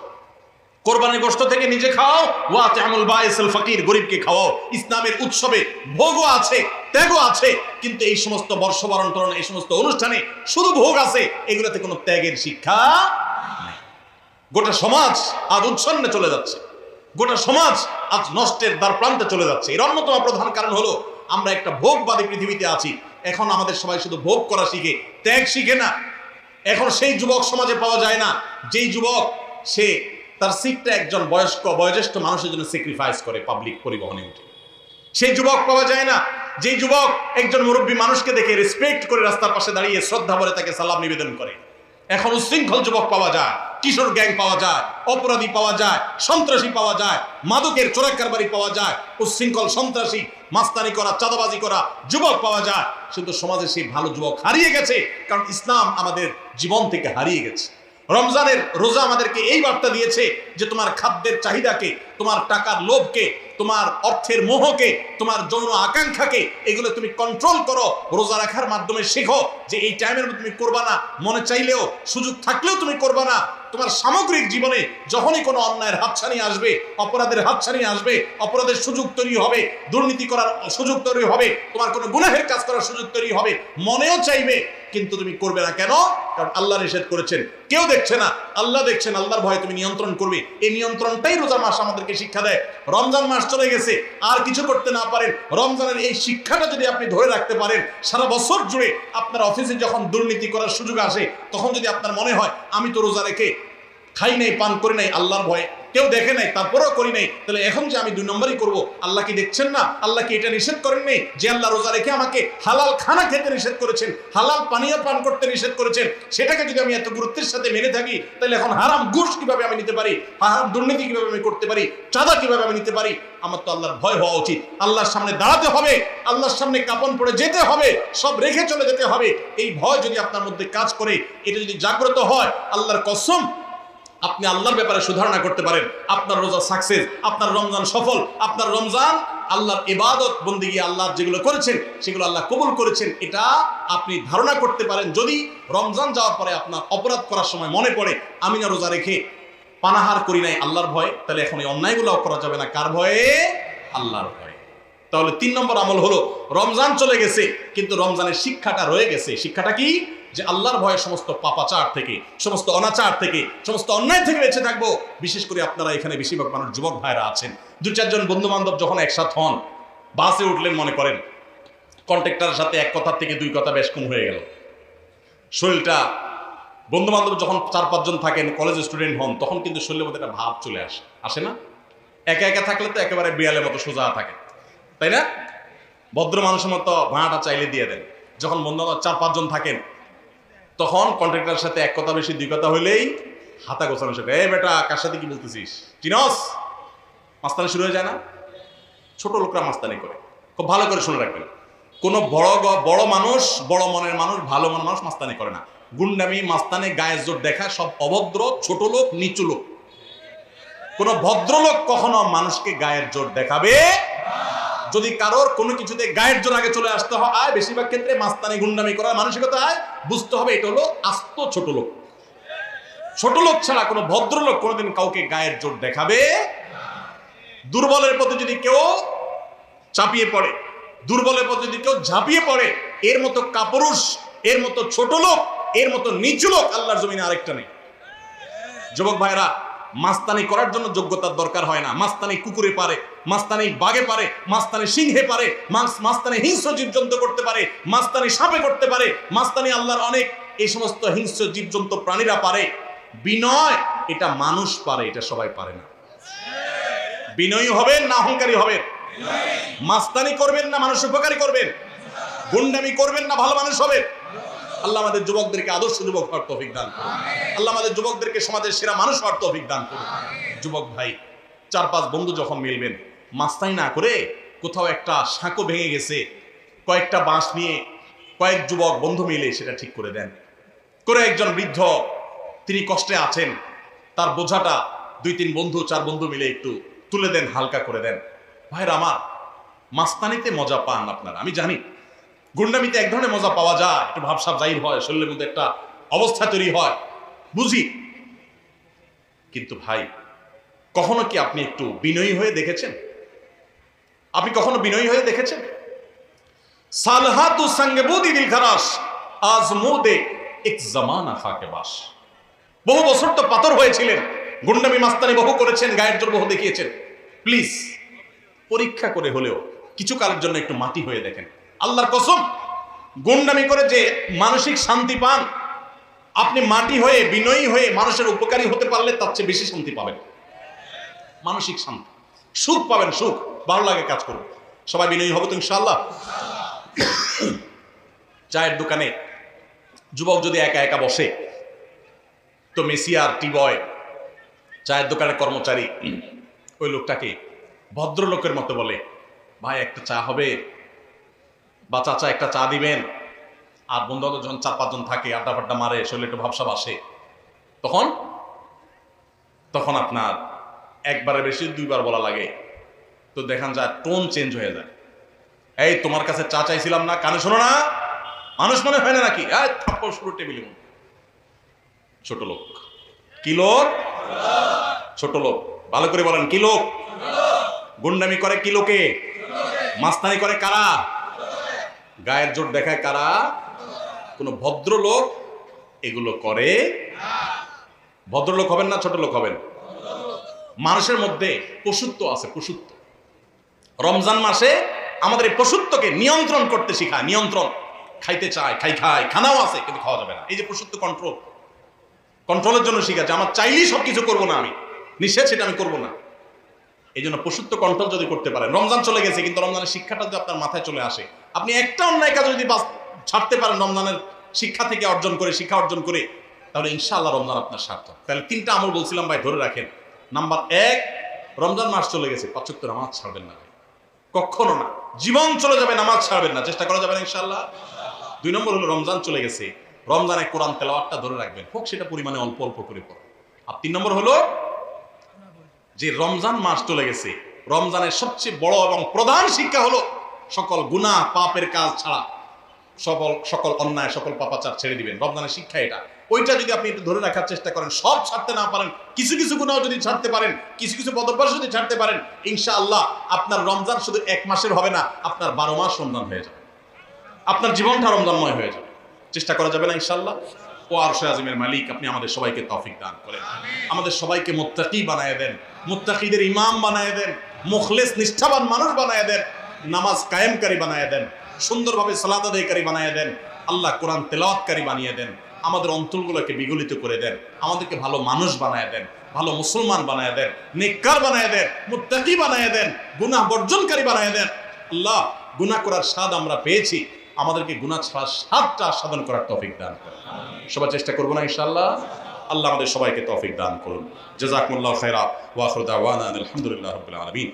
S1: কোরবানির গোশত থেকে নিজে খাও, ওয়া তা'মুল বাইসুল ফকির, গরিবকে খাওয়াও। ইসলামের উৎসবে ভোগও আছে, ত্যাগও আছে, কিন্তু এই সমস্ত বর্ষবরণ টরণ, এই সমস্ত অনুষ্ঠানে শুধু ভোগ আছে, এগুলোতে কোনো ত্যাগের শিক্ষা নেই। গোটা সমাজ আজ উচ্ছন্নে চলে যাচ্ছে, গোটা সমাজ আজ নষ্টের দ্বার প্রান্তে চলে যাচ্ছে। এর অন্যতম প্রধান কারণ হলো আমরা একটা ভোগবাদী পৃথিবীতে আছি। এখন আমাদের সবাই শুধু ভোগ করা শিখে, ত্যাগ শিখে না। এখন সেই যুবক সমাজে পাওয়া যায় না যেই যুবক সে তার সিটটা একজন বয়োজ্যেষ্ঠ মানুষের জন্য স্যাক্রিফাইস করে পাবলিক পরিবহনে উঠে। সেই যুবক পাওয়া যায় না যেই যুবক একজন মুরব্বী মানুষকে দেখে রেসপেক্ট করে রাস্তার পাশে দাঁড়িয়ে শ্রদ্ধা ভরে তাকে সালাম নিবেদন করে। এখন উচ্ছৃঙ্খল যুবক পাওয়া যায়, কিশোর গ্যাং পাওয়া যায়, অপরাধী পাওয়া যায়, সন্ত্রাসী পাওয়া যায়, মাদকের চোরাক কারবারি পাওয়া যায়, উচ্ছৃঙ্খল সন্ত্রাসী, মাস্তানি করা, চাঁদাবাজি করা যুবক পাওয়া যায়। কিন্তু সমাজে সেই ভালো যুবক হারিয়ে গেছে, কারণ ইসলাম আমাদের জীবন থেকে হারিয়ে গেছে। রমজানের রোজা আমাদেরকে এই বার্তা দিয়েছে যে তোমার খাদ্যের চাহিদাকে, তোমার টাকার লোভকে, তোমার অর্থের মোহকে, তোমার যৌন আকাঙ্ক্ষাকে, এগুলো তুমি কন্ট্রোল করো। রোজা রাখার মাধ্যমে শেখো যে এই টাইমের মধ্যে তুমি করবা না, মনে চাইলেও, সুযোগ থাকলেও তুমি করবা না। তোমার সামগ্রিক জীবনে যখনই কোনো অন্যায়ের হাতছানি আসবে, অপরাধের হাতছানি আসবে, অপরাধের সুযোগ তৈরি হবে, দুর্নীতি করার সুযোগ তৈরি হবে, তোমার কোনো গুনাহের কাজ করার সুযোগ তৈরি হবে, মনেও চাইবে, কিন্তু তুমি করবে না। কেন? কারণ আল্লাহ নিষেধ করেছেন, কেউ দেখছে না, আল্লাহ দেখছেন। আল্লাহর ভয়ে তুমি নিয়ন্ত্রণ করবে। এই নিয়ন্ত্রণটাই রোজা মাস আমাদেরকে শিক্ষা দেয়। রমজান মাস চলে গেছে, আর কিছু করতে না পারেন, রমজানের এই শিক্ষাটা যদি আপনি ধরে রাখতে পারেন, সারা বছর জুড়ে আপনার অফিসে যখন দুর্নীতি করার সুযোগ আসে, তখন যদি আপনার মনে হয় আমি তো রোজা রেখে খাই নাই, পান করি নাই, আল্লাহর ভয়ে, কেউ দেখে নাই, তারপরেও করি নাই, তাহলে এখন যে আমি 2 নম্বরই করবো, আল্লাহ কি দেখছেন না? আল্লাহ কি এটা নিষেধ করেন নেই যে আল্লাহ রোজা রেখে আমাকে হালাল খানা খেতে নিষেধ করেছেন, হালাল পানীয় পান করতে নিষেধ করেছেন? সেটাকে যদি আমি এত গুরুত্বের সাথে মেনে থাকি, তাহলে এখন হারাম ঘুষ কিভাবে আমি নিতে পারি, হারাম দুর্নীতি কিভাবে আমি করতে পারি, চাঁদা কিভাবে আমি নিতে পারি? আমার তো আল্লাহর ভয় হওয়া উচিত। আল্লাহর সামনে দাঁড়াতে হবে, আল্লাহর সামনে কাপন পড়ে যেতে হবে, সব রেখে চলে যেতে হবে। এই ভয় যদি আপনার মধ্যে কাজ করে, এটা যদি জাগ্রত হয়, আল্লাহর কসম আপনি আল্লাহর ব্যাপারে সুধারণা করতে পারেন, আপনার রোজা সাকসেস, আপনার রমজান সফল, আপনার রমজান আল্লাহর ইবাদত বন্দেগী, আল্লাহ যেগুলো করেছেন সেগুলো আল্লাহ কবুল করেছেন, এটা আপনি ধারণা করতে পারেন। যদি রমজান যাওয়ার পরে আপনার অপরাধ করার সময় মনে পড়ে আমি না রোজা রেখে পানাহার করি নাই আল্লাহর ভয়ে, তাহলে এখন এই অন্যায়গুলো করা যাবে না। কার ভয়ে? আল্লাহর ভয়ে। তাহলে 3 নম্বর আমল হলো, রমজান চলে গেছে কিন্তু রমজানের শিক্ষাটা রয়ে গেছে। শিক্ষাটা কি? যে আল্লাহর ভয়ে সমস্ত পাপাচার থেকে, সমস্ত অনাচার থেকে, সমস্ত অন্যায় থেকে বেঁচে থাকবো। বিশেষ করে আপনারা এখানে বেশিরভাগ মানুষ যুবক ভাইরা আছেন, 2-4 জন বন্ধু বান্ধব যখন একসাথে হন, বাসে উঠলেন, মনে করেন কন্ট্রাক্টরের সাথে এক কথার থেকে দুই কথা বেশ কম হয়ে গেল। শরীরটা, বন্ধু বান্ধব যখন 4-5 জন থাকেন, কলেজ স্টুডেন্ট হন, তখন কিন্তু শরীরের মধ্যে একটা ভাব চলে আসে না? একা একা থাকলে তো একেবারে বিড়ালের মতো সোজা থাকে, তাই না? ভদ্র মানুষের মতো ভাড়াটা চাইলে দিয়ে দেন। যখন বন্ধু বান্ধব 4-5 জন থাকেন, তখন কন্ট্রাক্টরের সাথে এক কথা বেশি দুই কথা হইলেই হাতা গোছানো শেখে। এই বেটা, কার সাথে কি বলতেছিস, চিনস? মাস্তানি শুরু হয়ে যায় না? ছোট লোকরা মাস্তানি করে। খুব ভালো করে শুনে রাখবেন, কোনো বড় মানুষ, বড় মনের মানুষ, ভালো মনের মানুষ মাস্তানি করে না। গুন্ডামি, মাস্তানি, গায়ের জোর দেখা সব অভদ্র, ছোট লোক, নিচু লোক। কোন ভদ্রলোক কখনো মানুষকে গায়ের জোর দেখাবে। যদি কারোর কোনো কিছুতে গায়ের জোর আগে চলে আসতে হয়, বেশিরভাগ ক্ষেত্রে মাস্তানি গুন্ডামি করার মানসিকতা বুঝতে হবে এটা হলো আস্ত ছোট লোক। ছোট লোক ছাড়া কোনো ভদ্রলোক কোনোদিন কাউকে গায়ের জোর দেখাবে। দুর্বলের প্রতি যদি কেউ চাপিয়ে পড়ে, দুর্বলের প্রতি যদি কেউ ঝাঁপিয়ে পড়ে, এর মতো কাপুরুষ, এর মতো ছোট লোক, এর মতো নিচু লোক আল্লাহর জমিনে আরেকটা নেই। যুবক ভাইরা, মাস্তানি করার জন্য যোগ্যতার দরকার হয় না। মাস্তানি কুকুরে পারে, মাস্তানি বাঘে পারে, মাস্তানি সিংহে পারে, মাস্তানি হিংস্র জীবজন্তু করতে পারে, মাস্তানি সাপে করতে পারে, মাস্তানি আল্লাহর অনেক এই সমস্ত হিংস্র জীবজন্তু প্রাণীরা পারে। বিনয় এটা মানুষ পারে, এটা সবাই পারে না। বিনয়ী হবেন না অহংকারী হবেন? মাস্তানি করবেন না মানুষ উপকারী করবেন? গুন্ডামি করবেন না ভালো মানুষ হবেন? আল্লাহ আমাদের যুবকদেরকে আদর্শ যুবক হওয়ার তৌফিক দান করুন। আল্লাহ আমাদের যুবকদেরকে সমাজের সেরা মানুষ হওয়ার তৌফিক দান করুন। যুবক ভাই, 4-5 বন্ধু যখন মিলবেন, মাস্তানি না করে কোথাও একটা সাঁকো ভেঙে গেছে, কয়েকটা বাঁশ নিয়ে কয়েক যুবক বন্ধু মিলে সেটা ঠিক করে দেন। করে একজন বৃদ্ধ, তিনি কষ্টে আছেন, তার বোঝাটা 2-3 বন্ধু 4 বন্ধু মিলে একটু তুলে দেন, হালকা করে দেন। ভাইরা আমার, মাস্তানিতে মজা পান আপনারা, আমি জানি। গুন্ডামিতে এক ধরনের মজা পাওয়া যায়, একটু ভাবসাব জাহির হয়, শরীরের মধ্যে একটা অবস্থা তৈরি হয়, বুঝি। কিন্তু ভাই, কখনো কি আপনি একটু বিনয়ী হয়ে দেখেছেন? আপনি কখনো বিনয়ী হয়ে দেখেছেন? সালহাতু সঙ্গে বুদি দিল খারাস আজমুদে এক জামানা খাকে বাস। বহু বছর তো পাথর হয়েছিলেন, গুন্ডামি মাস্তানি বহু করেছেন, গায়ের জোর বহু দেখিয়েছেন। প্লিজ পরীক্ষা করে হলেও কিছু কালের জন্য একটু মাটি হয়ে দেখেন। আল্লাহর কসম, গুন্ডামি করে যে মানসিক শান্তি পান, আপনি মাটি হয়ে বিনয়ী হয়ে মানুষের উপকারী হতে পারলে তার চেয়ে বেশি শান্তি পাবেন। মানসিক শান্তি, সুখ পাবেন, সুখ, ভালো লাগে কাজ করুন। সবাই বিনয়ী হবে তো ইনশাআল্লাহ। চায়ের দোকানে যুবক যদি একা একা বসে, তো মেসিয়ার, টি বয়, চায়ের দোকানের কর্মচারী ওই লোকটাকে ভদ্রলোকের মতো বলে, ভাই একটা চা হবে, বা চাচা একটা চা দিবেন। আর বন্ধু বান্ধব যখন 4-5 জন থাকে, আড্ডা ফাড্ডা মারে, শরীরে একটু ভাবসাব আসে, তখন আপনার একবারে বেশি 2বার বলা লাগে, তো দেখান যায় টোন চেঞ্জ হয়ে যায়। এই তোমার কাছে চা চাইছিলাম না, কানে শোনো না? মানুষ মনে হয় না নাকি? থাপ্পড় শুরু টেবিলে। ছোট লোক। কি লোক? ছোট লোক। ভালো করে বলেন, কি লোক? গুন্ডামি করে কি লোকে? মাস্তানি করে কারা? গায়ের জোর দেখায় কারা? কোন ভদ্রলোক এগুলো করে? ভদ্রলোক হবেন না ছোট লোক হবেন? মানুষের মধ্যে পশুত্ব আছে, পশুত্ব। রমজান মাসে আমাদের এই পশুত্বকে নিয়ন্ত্রণ করতে শিখায়। নিয়ন্ত্রণ, খাইতে চায়, খাই, খানাও আছে কিন্তু খাওয়া যাবে না। এই যে পশুত্ব, কন্ট্রোলের জন্য শিখাচ্ছে। আমার চাইলেই সবকিছু করবো না, আমি নিষেধ সেটা আমি করবো না। এই জন্য পশুত্ব কন্ট্রোল যদি করতে পারেন, রমজান চলে গেছে কিন্তু রমজানের শিক্ষাটা যদি আপনার মাথায় চলে আসে, আপনি একটা অন্যায় কাজ যদি ছাড়তে পারেন রমজানের শিক্ষা থেকে শিক্ষা অর্জন করে, তাহলে ইনশাআল্লাহ রমজান আপনার সার্থক। তাহলে 3টা আমল বলছিলাম ভাই, ধরে রাখেন। নাম্বার 1, রমজান মাস চলে গেছে, 5 ওয়াক্ত নামাজ ছাড়বেন না ভাই, কখনো না। জীবন চলে যাবে, নামাজ ছাড়বেন না, চেষ্টা করা যাবে না ইনশাআল্লাহ। 2 নম্বর হলো, রমজান চলে গেছে, রমজানে কোরআন তেলাওয়াতটা ধরে রাখবেন, হোক সেটা পরিমাণে অল্প অল্প করে পড়েন। আর 3 নম্বর হলো যে রমজান মাস চলে গেছে, রমজানের সবচেয়ে বড় এবং প্রধান শিক্ষা হলো সকল গুনাহ পাপের কাজ ছাড়া সকল অন্যায়, সকল পাপাচার ছেড়ে দিবেন। রমজানের শিক্ষা এটা। ওইটা যদি আপনি একটু ধরে রাখার চেষ্টা করেন, সব ছাড়তে না পারেন, কিছু কিছু গুনাহ যদি ছাড়তে পারেন, কিছু কিছু বদভ্যাস যদি ছাড়তে পারেন, ইনশাআল্লাহ আপনার রমজান শুধু 1 মাসের হবে না, আপনার 12 মাস রমজান হয়ে যাবে, আপনার জীবনটা রমজানময় হয়ে যাবে। চেষ্টা করা যাবে না ইনশাআল্লাহ? ও আরশে আজিমের মালিক, আপনি আমাদের সবাইকে তৌফিক দান করেন, আমাদের সবাইকে মুত্তাকি বানায় দেন, মুত্তাকিদের ইমাম বানায় দেন, মুখলেস নিষ্ঠাবান মানুষ বানায় দেন,
S2: নামাজ কায়েমকারী বানায় দেন, সুন্দরভাবে সালাত আদায়কারী বানায় দেন। আল্লাহ কোরআন তেলাওয়াতকারী বানিয়ে দেন, আমাদের অন্তরগুলোকে বিগলিত করে দেন, আমাদেরকে ভালো মানুষ বানায় দেন, ভালো মুসলমান বানায় দেন, নেককার বানায় দেন, মুত্তাকি বানায় দেন, গুনাহ বর্জনকারী বানায় দেন। আল্লাহ, গুনাহ করার স্বাদ আমরা পেয়েছি, আমাদেরকে গুনাহ ছাড়ার স্বাদটা আস্বাদন করার তৌফিক দান করুন। সবাই চেষ্টা করবো না ইনশাআল্লাহ? আল্লাহ আমাদের সবাইকে তৌফিক দান করুন। জাযাকুমুল্লাহু খাইরা ওয়া আখিরু দাওয়ানা আলহামদুলিল্লাহি রাব্বিল আলামিন।